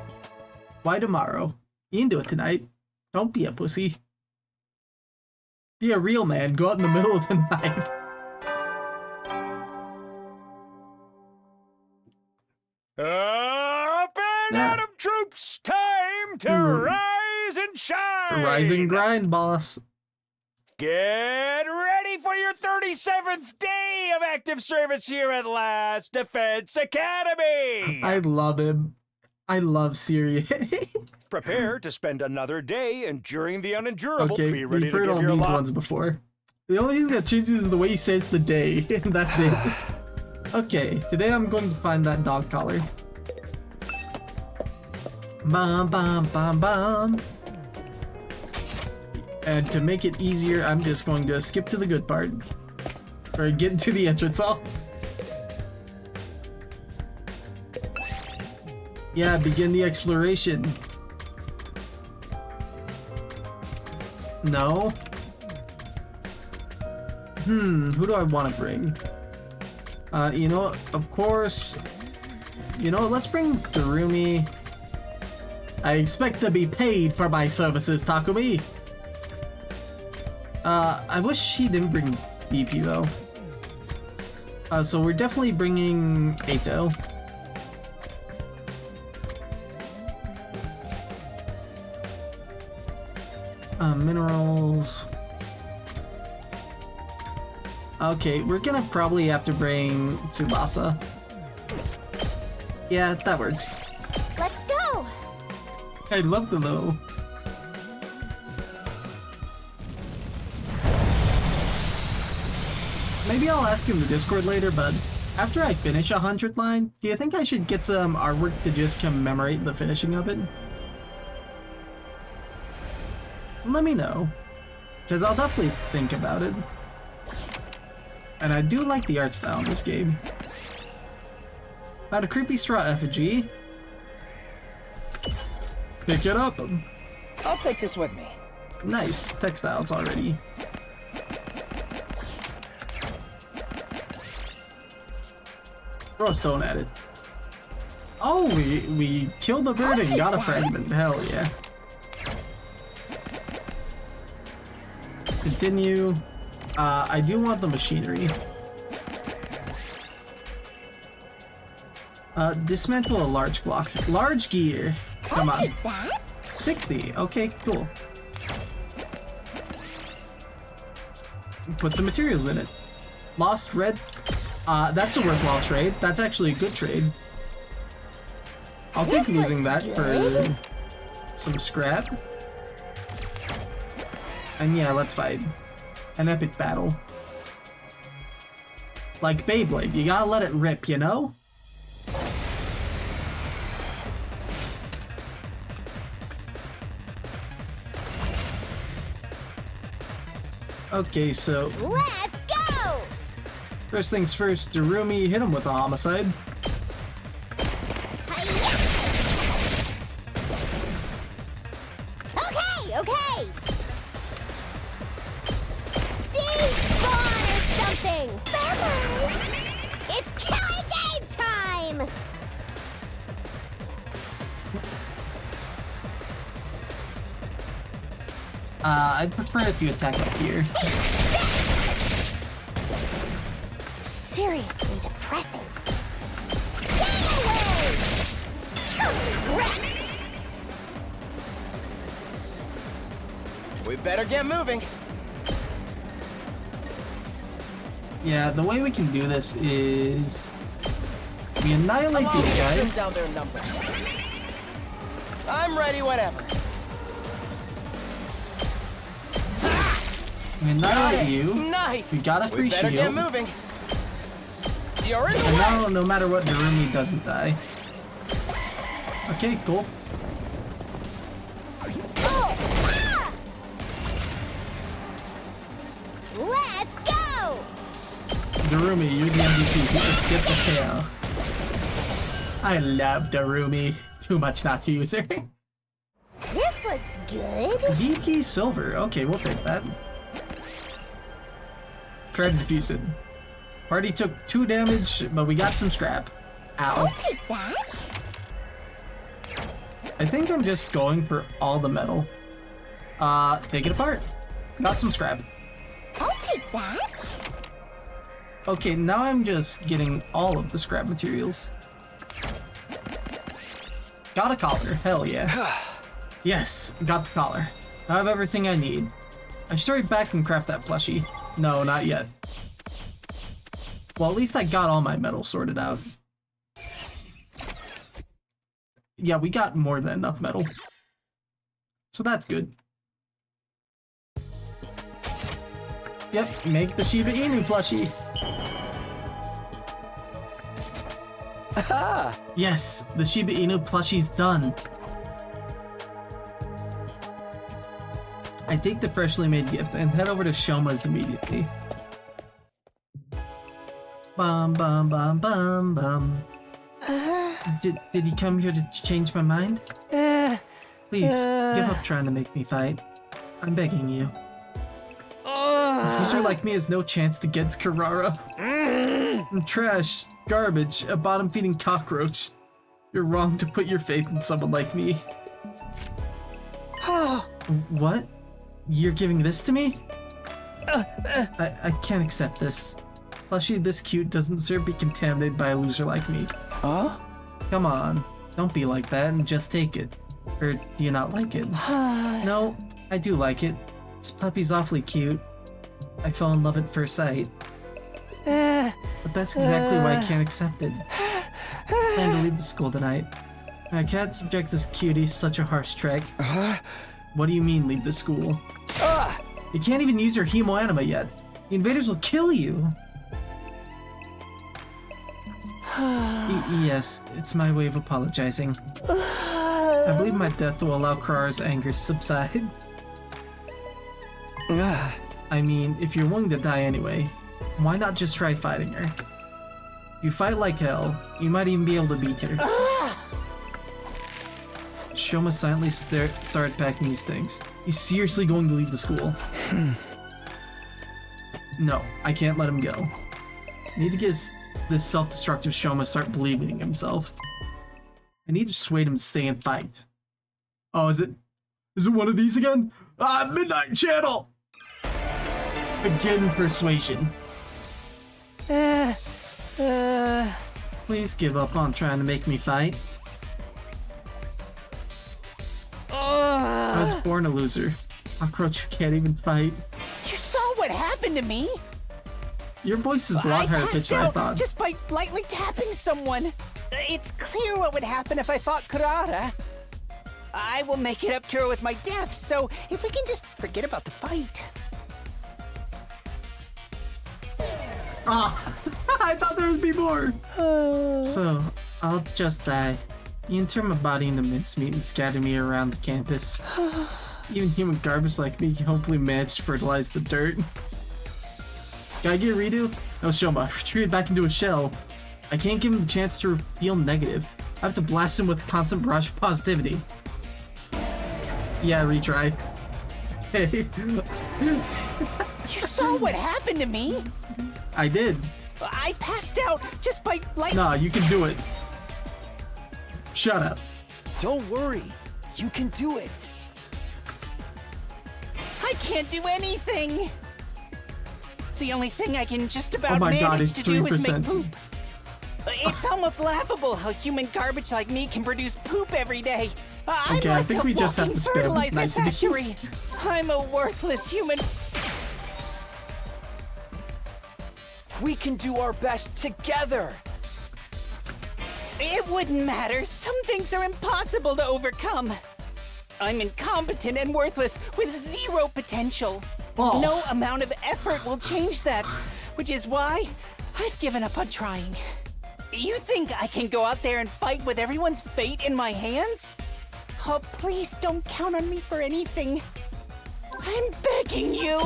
Why tomorrow? You can do it tonight. Don't be a pussy. Be a real man. Go out in the middle of the night. Up and out of troops! Time to rise and shine! Rise and grind, boss. Get ready for your 37th day of active service here at Last Defense Academy! I love him. I love Siri. Prepare to spend another day enduring the unendurable. Okay, Be ready we've to heard give all your these life. ones before. The only thing that changes is the way he says the day, and that's it. Okay, today I'm going to find that dog collar. Bum bum bum bum. And to make it easier, I'm just going to skip to the good part. Or get into the entrance hall. Yeah, begin the exploration. No. Who do I want to bring? You know, of course. You know, let's bring Darumi. I expect to be paid for my services, Takumi. I wish she didn't bring BP though. So we're definitely bringing Eito. Minerals. Okay, we're gonna probably have to bring Tsubasa. Yeah, that works. Let's go! I'd love to know. Maybe I'll ask him in the Discord later, but after I finish 100 line, do you think I should get some artwork to just commemorate the finishing of it? Let me know, because I'll definitely think about it. And I do like the art style in this game. Found a creepy straw effigy. Pick it up. I'll take this with me. Nice textiles already. Throw a stone at it. Oh, we killed the bird and got a fragment. Hell yeah. Continue. I do want the machinery. Dismantle a large block. Large gear. Come on. 60. Okay, cool. Put some materials in it. Lost red. That's a worthwhile trade. That's actually a good trade. I'll take losing that for some scrap. And yeah, let's fight. An epic battle. Like Beyblade, you gotta let it rip, you know? Okay, so Let's go! first things first, Darumi hit him with a homicide. Okay! Despawn or something! It's killing game time! I'd prefer if you attack up here. Seriously depressing. Stay away! Totally wrecked! We better get moving. Yeah, the way we can do this is we annihilate I'm these trim guys. down their numbers. I'm ready whenever. We annihilate you. Nice. We got a free We better get shield. moving. You're in the And way. now, no matter what, Darumi doesn't die. Okay, cool. Oh! Ah! Let's go! Darumi, you're the MVP. Let's get the tail. I love Darumi. Too much not to use her. This looks good. DK Silver. Okay, we'll take that. Try to defuse it. Party took 2 damage, but we got some scrap. I'll Ow. take that. I think I'm just going for all the metal. Take it apart. Got some scrap. I'll take that. Okay, now I'm just getting all of the scrap materials. Got a collar. Hell yeah. Yes, got the collar. I have everything I need. I should hurry back and craft that plushie. No, not yet. Well, at least I got all my metal sorted out. Yeah, we got more than enough metal. So that's good. Yep, make the Shiba Inu plushie. Aha! Yes, the Shiba Inu plushie's done. I take the freshly made gift and head over to Shoma's immediately. Bum bum bum bum bum. Did you come here to change my mind? Please, give up trying to make me fight. I'm begging you. A user like me has no chance to get to Carrara. I'm trash, garbage, a bottom-feeding cockroach. You're wrong to put your faith in someone like me. What? You're giving this to me? I can't accept this. Plushie this cute doesn't deserve to be contaminated by a loser like me. Huh? Come on, don't be like that and just take it. Or do you not like it? No, I do like it. This puppy's awfully cute. I fell in love at first sight. But that's exactly why I can't accept it. I plan to leave the school tonight. I can't subject this cutie to such a harsh trek. What do you mean, leave the school? You can't even use your hemo anima yet. The invaders will kill you. Yes, it's my way of apologizing. I believe my death will allow Carrara's anger to subside. I mean, if you're willing to die anyway, why not just try fighting her? If you fight like hell, you might even be able to beat her. Shoma silently started packing these things. He's seriously going to leave the school. No, I can't let him go. I need to get this self-destructive Shoma start believing in himself. I need to persuade him to stay and fight. Oh, is it one of these again? Midnight Channel! Again, persuasion. Please give up on trying to make me fight. I was born a loser. Cockroach who can't even fight. You saw what happened to me? Your voice is a lot higher pitched than I thought. Just by lightly tapping someone. It's clear what would happen if I fought Carrara. I will make it up to her with my death, so if we can just forget about the fight. Ah, I thought there would be more. So, I'll just die. You can turn my body into mincemeat and scatter me around the campus. Even human garbage like me can hopefully manage to fertilize the dirt. Gotta get a redo? No, Shoma, retreated back into a shell. I can't give him the chance to feel negative. I have to blast him with a constant barrage of positivity. Yeah, retry. Hey. You saw what happened to me? I did. I passed out just by like. Nah, you can do it. Shut up. Don't worry. You can do it. I can't do anything. The only thing I can just Oh about my God, manage it's to do is 3%. make poop. It's almost laughable how human garbage like me can produce poop every day. I'm Okay, like I think a we just have walking to spam fertilizer niceties. factory. I'm a worthless human. We can do our best together. It wouldn't matter. Some things are impossible to overcome. I'm incompetent and worthless with zero potential. False. No amount of effort will change that, which is why I've given up on trying. You think I can go out there and fight with everyone's fate in my hands? Oh, please don't count on me for anything. I'm begging you.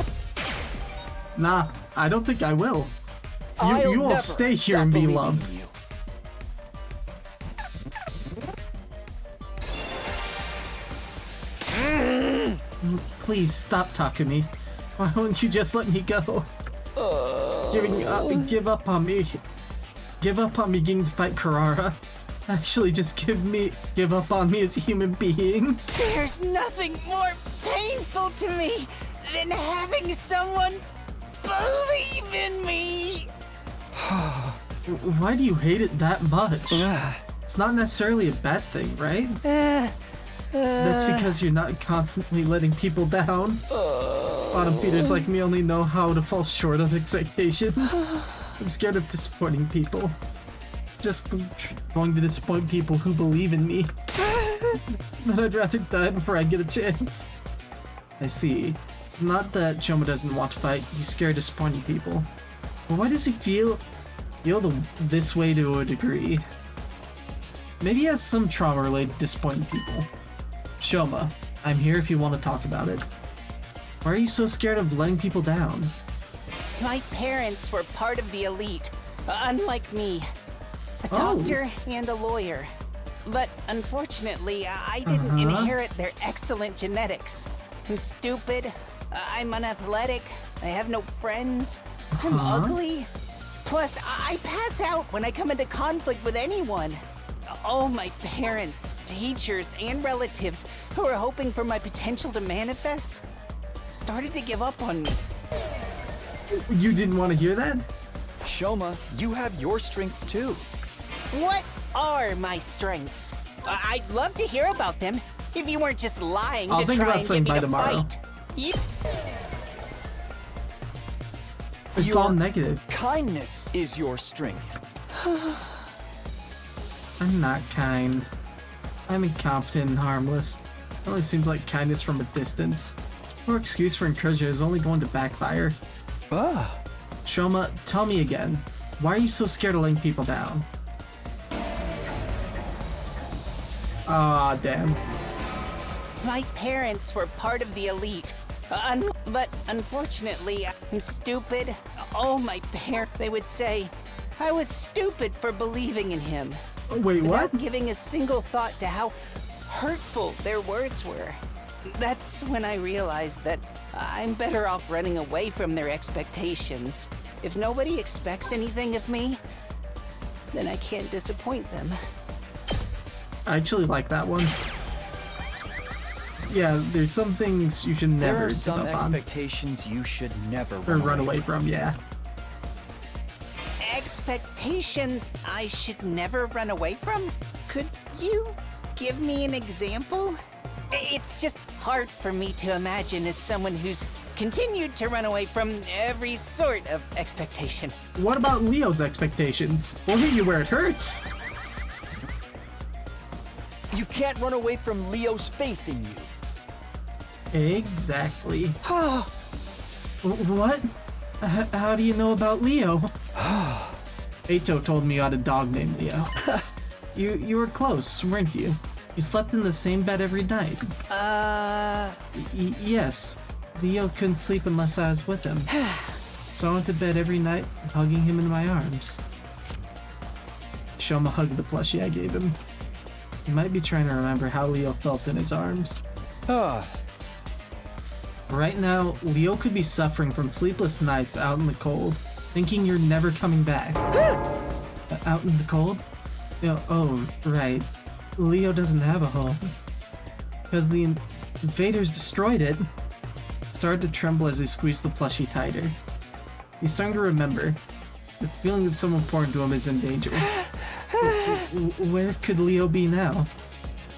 Nah, I don't think I will. I'll You will never stay here stop and be believing loved. in you. Please stop talking to me. Why don't you just let me go? Give up on me. Give up on me getting to fight Karara. Actually, just give up on me as a human being. There's nothing more painful to me than having someone believe in me. Why do you hate it that much? It's not necessarily a bad thing, right? That's because you're not constantly letting people down. Bottom feeders like me only know how to fall short of expectations. I'm scared of disappointing people. Just going to disappoint people who believe in me. But I'd rather die before I get a chance. I see. It's not that Choma doesn't want to fight, he's scared of disappointing people. But why does he feel this way to a degree? Maybe he has some trauma related to disappointing people. Shoma, I'm here if you want to talk about it. Why are you so scared of letting people down? My parents were part of the elite, unlike me. A doctor and a lawyer. But unfortunately, I didn't inherit their excellent genetics. I'm stupid, I'm unathletic, I have no friends, I'm ugly. Plus, I pass out when I come into conflict with anyone. All my parents, teachers, and relatives who are hoping for my potential to manifest started to give up on me. You didn't want to hear that? Shoma, you have your strengths too. What are my strengths? I'd love to hear about them if you weren't just lying I'll to think try about and saying get me bye to tomorrow. fight. It's Your all negative. Kindness is your strength. I'm not kind. I'm incompetent and harmless. It only seems like kindness from a distance. Your excuse for encouragement is only going to backfire. Shoma, tell me again. Why are you so scared of letting people down? Ah, damn. My parents were part of the elite. But unfortunately, I'm stupid. Oh, my parents, they would say I was stupid for believing in him. Wait, what? Without giving a single thought to how hurtful their words were. That's when I realized that I'm better off running away from their expectations. If nobody expects anything of me, then I can't disappoint them. I actually like that one. Yeah, there's some things you should never There are give some up on. expectations you should never Or run away from, yeah. Expectations I should never run away from? Could you give me an example? It's just hard for me to imagine as someone who's continued to run away from every sort of expectation. What about Leo's expectations? We'll hit you where it hurts. You can't run away from Leo's faith in you. Exactly. What? How do you know about Leo? Eito told me you had a dog named Leo. You were close, weren't you? You slept in the same bed every night. Yes. Leo couldn't sleep unless I was with him. So I went to bed every night, hugging him in my arms. Shoma hugged the plushie I gave him. He might be trying to remember how Leo felt in his arms. Right now, Leo could be suffering from sleepless nights out in the cold, thinking you're never coming back. Out in the cold? Oh, right. Leo doesn't have a home. Because the invaders destroyed it. He started to tremble as he squeezed the plushie tighter. He's starting to remember. The feeling that someone important to him is in danger. Where could Leo be now?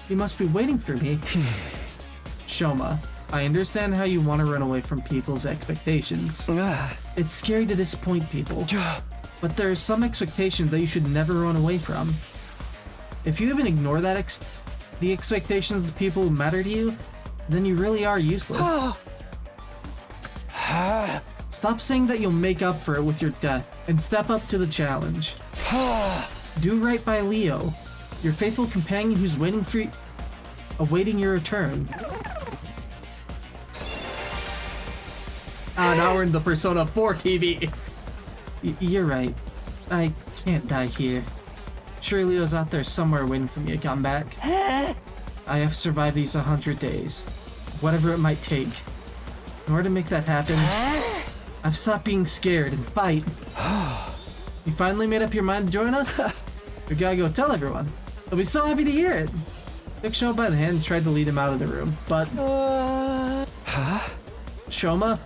He must be waiting for me. Shoma, I understand how you want to run away from people's expectations. It's scary to disappoint people. But there are some expectations that you should never run away from. If you even ignore that the expectations of people who matter to you, then you really are useless. Stop saying that you'll make up for it with your death, and step up to the challenge. Do right by Leo, your faithful companion who's awaiting your return. Now we're in the Persona 4 TV. You're right. I can't die here. Sure, Leo's out there somewhere waiting for me to come back. I have survived these 100 days. Whatever it might take. In order to make that happen, I've stopped being scared and fight. You finally made up your mind to join us? We gotta go tell everyone. They'll be so happy to hear it. Took Shoma by the hand and tried to lead him out of the room, but... Shoma?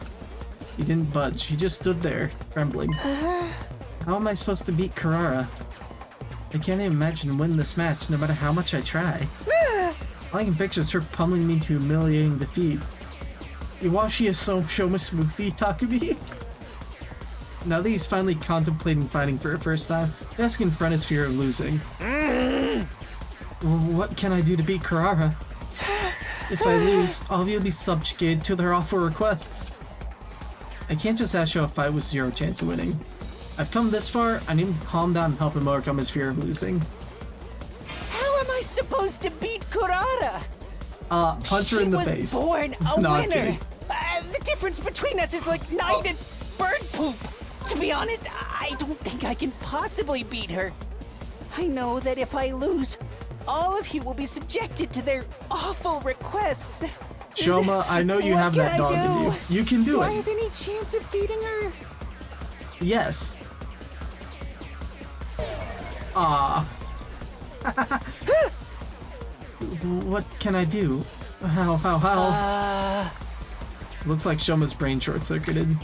He didn't budge. He just stood there, trembling. How am I supposed to beat Carrara? I can't even imagine winning this match, no matter how much I try. All I can picture is her pummeling me to humiliating defeat. Iwashi is so Shoma smoothie, Takumi. Now that he's finally contemplating fighting for the first time, he has to confront his fear of losing. What can I do to beat Carrara? If I lose, all of you will be subjugated to their awful requests. I can't just ask you a fight with zero chance of winning. I've come this far, I need him to calm down and help him overcome his fear of losing. How am I supposed to beat Kurata? Punch her in the face. She was born a No, I'm winner. kidding. The difference between us is like night and bird poop. To be honest, I don't think I can possibly beat her. I know that if I lose, all of you will be subjected to their awful requests. Shoma, I know you have that dog in you. You can do Do it. I have any chance of beating her? Yes. What can I do? How? Looks like Shoma's brain short-circuited.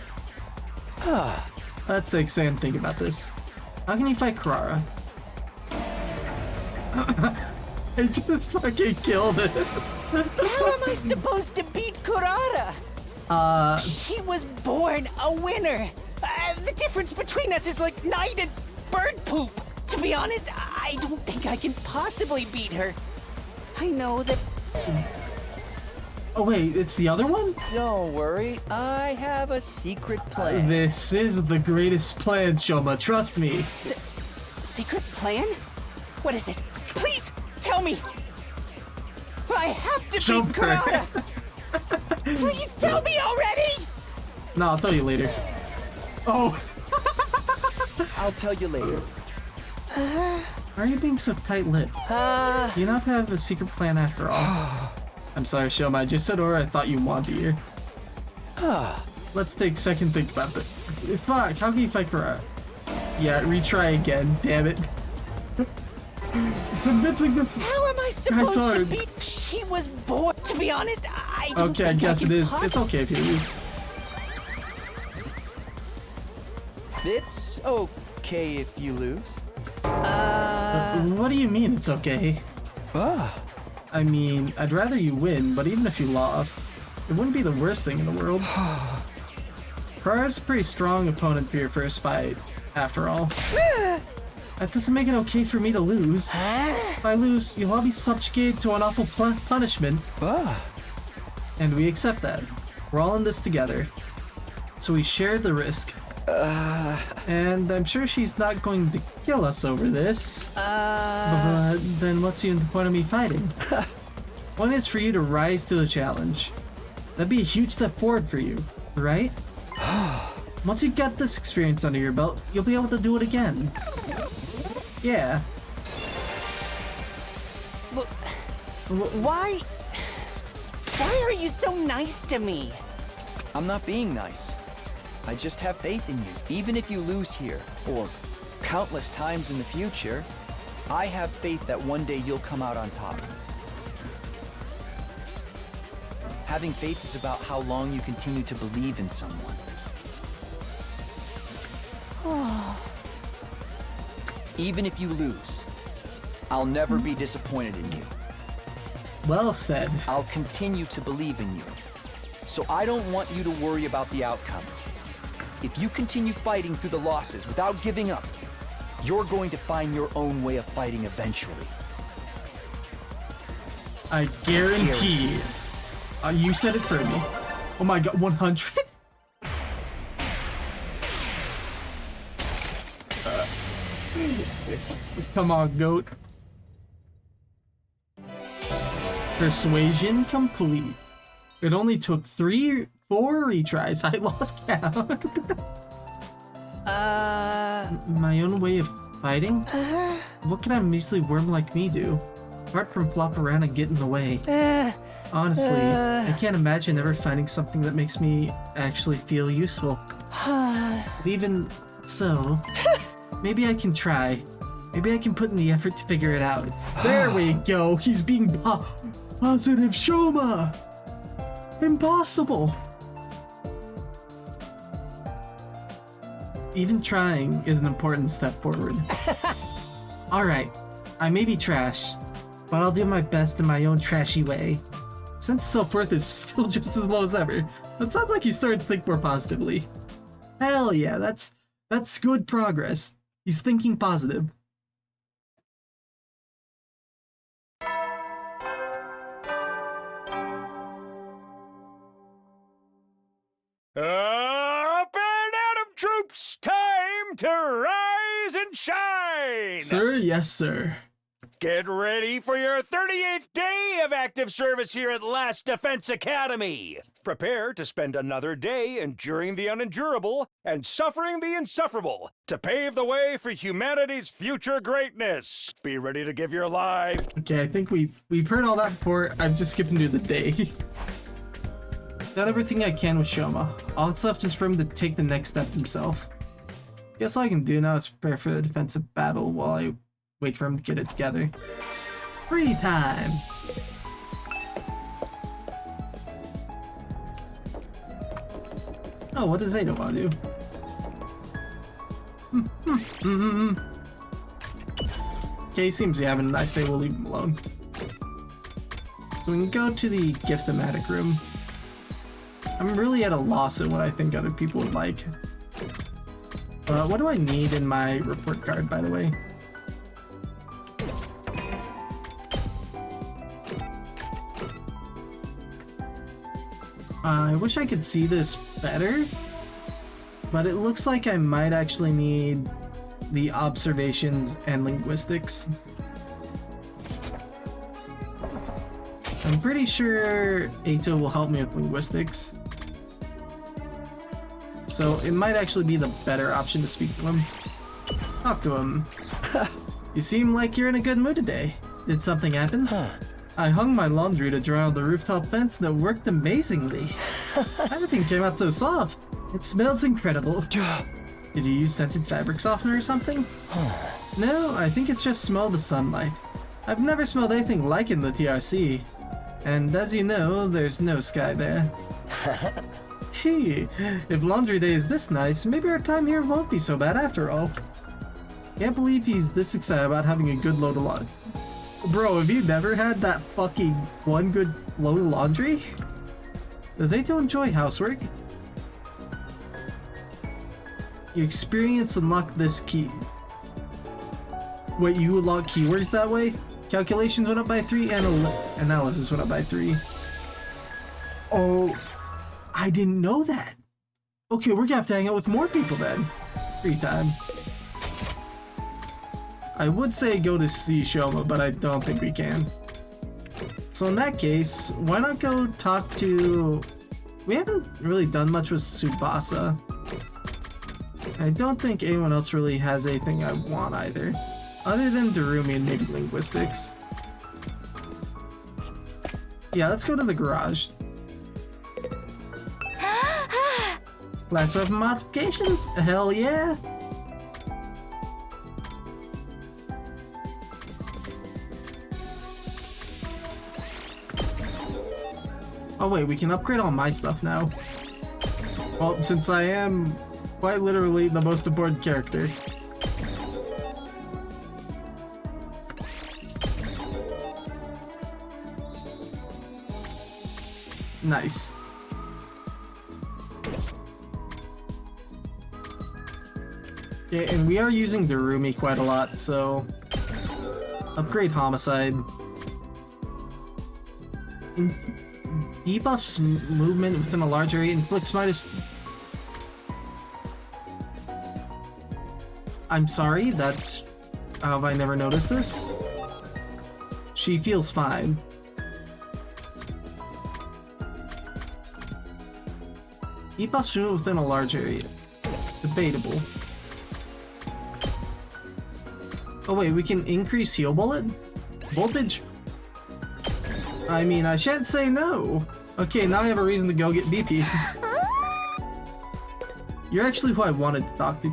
Let's take a second and think about this. How can you fight Carrara? I just fucking killed it. How am I supposed to beat Kurata? She was born a winner. The difference between us is like night and bird poop. To be honest, I don't think I can possibly beat her. I know that... Oh wait, it's the other one? Don't worry, I have a secret plan. This is the greatest plan, Shoma, trust me. Secret plan? What is it? Please, tell me! I have to Jump beat her. Kurata! Please tell me already! No, I'll tell you later. Oh, I'll tell you later. why are you being so tight-lipped? You not have a secret plan after all. I'm sorry, Shoma, I just said I thought you wanted to hear. Let's take a second think about that. Fuck, how can you fight Carrara? Yeah, retry again, damn it. Convincing this. How am I supposed to hard. beat? She was born. To be honest, I don't Okay, I think guess can it is. It's possibly- okay if you lose. It's okay if you lose. What do you mean it's okay? I mean, I'd rather you win, but even if you lost, it wouldn't be the worst thing in the world. Carrara's a pretty strong opponent for your first fight, after all. That doesn't make it okay for me to lose. If I lose, you'll all be subjugated to an awful punishment. And we accept that. We're all in this together. So we share the risk. And I'm sure she's not going to kill us over this. But then what's even the point of me fighting? One is for you to rise to the challenge. That'd be a huge step forward for you, right? Once you get this experience under your belt, you'll be able to do it again. Yeah. Why are you so nice to me? I'm not being nice. I just have faith in you. Even if you lose here, or countless times in the future, I have faith that one day you'll come out on top. Having faith is about how long you continue to believe in someone. Even if you lose, I'll never be disappointed in you. Well said. I'll continue to believe in you. So I don't want you to worry about the outcome. If you continue fighting through the losses without giving up, you're going to find your own way of fighting eventually. I guarantee it. You said it for me. Oh my god, 100? Come on, goat. Persuasion complete. It only took 4 retries. I lost count. My own way of fighting? What can a measly worm like me do? Apart from flop around and get in the way. Honestly, I can't imagine ever finding something that makes me actually feel useful. But even so, maybe I can try. Maybe I can put in the effort to figure it out. There we go. He's being positive. Shoma! Impossible! Even trying is an important step forward. Alright, I may be trash, but I'll do my best in my own trashy way. Since self-worth is still just as low as ever, it sounds like he's starting to think more positively. Hell yeah, that's good progress. He's thinking positive. Up and Adam troops, time to rise and shine! Sir, yes sir. Get ready for your 38th day of active service here at Last Defense Academy. Prepare to spend another day enduring the unendurable and suffering the insufferable to pave the way for humanity's future greatness. Be ready to give your life. Okay, I think we've heard all that before. I'm just skipping to the day. Done everything I can with Shoma. All that's left is for him to take the next step himself. Guess all I can do now is prepare for the defensive battle while I wait for him to get it together. Free time! Oh, what does Zeta want to do? Okay, he seems to be having a nice day. We'll leave him alone. So we can go to the gift-o-matic room. I'm really at a loss at what I think other people would like. What do I need in my report card, by the way? I wish I could see this better, but it looks like I might actually need the observations and linguistics. I'm pretty sure Ato will help me with linguistics, so it might actually be the better option to speak to him. Talk to him. You seem like you're in a good mood today. Did something happen? I hung my laundry to dry on the rooftop fence and it worked amazingly. Everything came out so soft. It smells incredible. Did you use scented fabric softener or something? No, I think it's just smelled the sunlight. I've never smelled anything like it in the TRC. And as you know, there's no sky there. Gee, if laundry day is this nice, maybe our time here won't be so bad after all. Can't believe he's this excited about having a good load of laundry. Bro, have you never had that fucking one good load of laundry? Does Ato enjoy housework? You experience unlock this key. Wait, you unlock keywords that way? Calculations went up by 3 and analysis went up by 3. Oh, I didn't know that. Okay, we're gonna have to hang out with more people then. Free time. I would say go to see Shoma, but I don't think we can. So in that case, why not go talk to... We haven't really done much with Tsubasa. I don't think anyone else really has anything I want either. Other than Darumi and maybe linguistics. Yeah, let's go to the garage. Class weapon modifications? Hell yeah! Oh wait, we can upgrade all my stuff now. Well, since I am quite literally the most important character. Nice. Yeah, and we are using Darumi quite a lot, so... Upgrade Homicide. Debuffs movement within a large area, inflicts minus... I'm sorry, that's... How have I never noticed this? She feels fine. Debuffs movement within a large area. Debatable. Oh wait, we can increase heal bullet? Voltage? I mean, I shan't say no. Okay, now I have a reason to go get BP. You're actually who I wanted to talk to.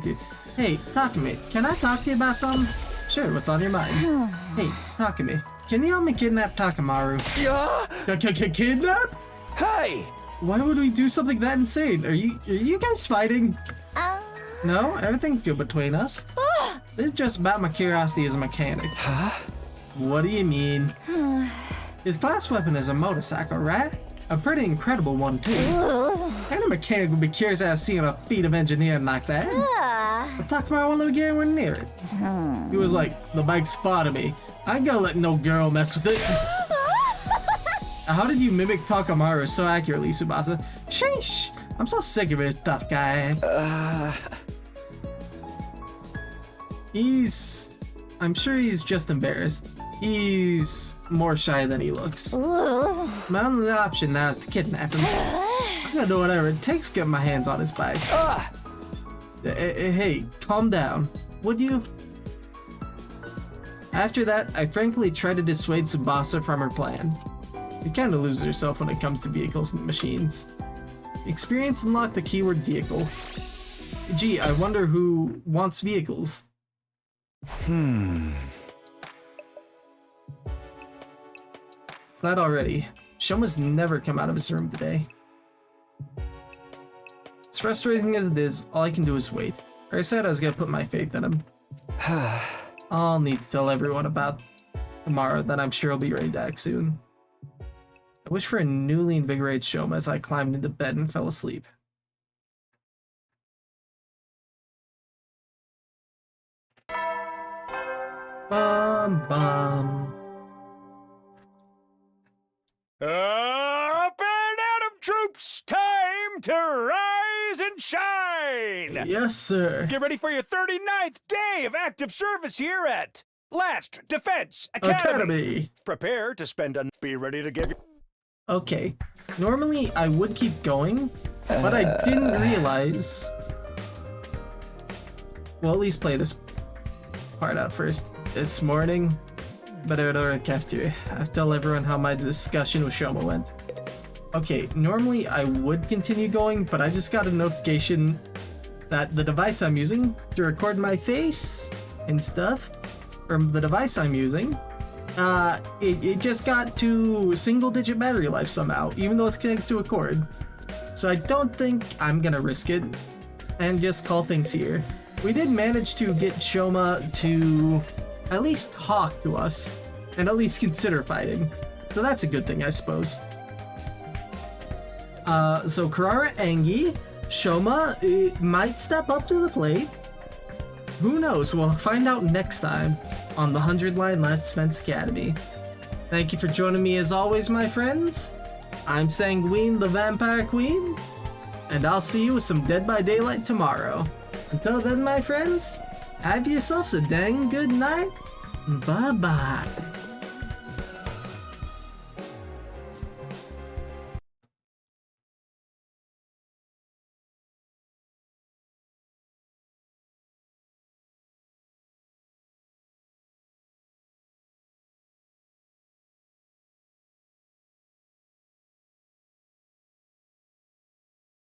Hey, Takumi, can I talk to you about something? Sure, what's on your mind? Hey, Takumi, can you help me kidnap Takamaru? Yeah? Kidnap? Hey! Why would we do something that insane? Are you guys fighting? No, everything's good between us. This is just about my curiosity as a mechanic. Huh? What do you mean? His class weapon is a motorcycle, right? A pretty incredible one, too. Any mechanic would be curious as seeing a feat of engineering like that. But Takamaru won't let me get anywhere near it. He was like, the bike spotted me. I ain't gonna let no girl mess with it. How did you mimic Takamaru so accurately, Tsubasa? Sheesh! I'm so sick of it, tough guy. I'm sure he's just embarrassed. He's more shy than he looks. My only option now is to kidnap him. I'm gonna do whatever it takes to get my hands on his bike. Hey, calm down, would you? After that, I frankly tried to dissuade Tsubasa from her plan. You kinda lose herself when it comes to vehicles and machines. Experience unlocked the keyword vehicle. Gee, I wonder who wants vehicles. It's not already. Shoma's never come out of his room today. As frustrating as it is, all I can do is wait. I said I was gonna put my faith in him. I'll need to tell everyone about tomorrow, then I'm sure he'll be ready to act soon. I wish for a newly invigorated Shoma as I climbed into bed and fell asleep. Bum bum. Up and Adam troops, time to rise and shine! Yes, sir. Get ready for your 39th day of active service here at Last Defense Academy. Prepare to spend a... Be ready to give you... Okay, normally I would keep going, but I didn't realize... Well, at least play this part out first. This morning, better at the cafeteria. I'll tell everyone how my discussion with Shoma went. Okay, normally I would continue going, but I just got a notification that the device I'm using to record my face and stuff, or the device I'm using, it just got to single-digit battery life somehow, even though it's connected to a cord. So I don't think I'm gonna risk it and just call things here. We did manage to get Shoma to at least talk to us and at least consider fighting. So that's a good thing, I suppose. So Karara Angie, Shoma might step up to the plate. Who knows? We'll find out next time on the 100-Line Last Defense Academy. Thank you for joining me as always, my friends. I'm Sanguine, the Vampire Queen, and I'll see you with some Dead by Daylight tomorrow. Until then, my friends, have yourselves a dang good night. Bye-bye.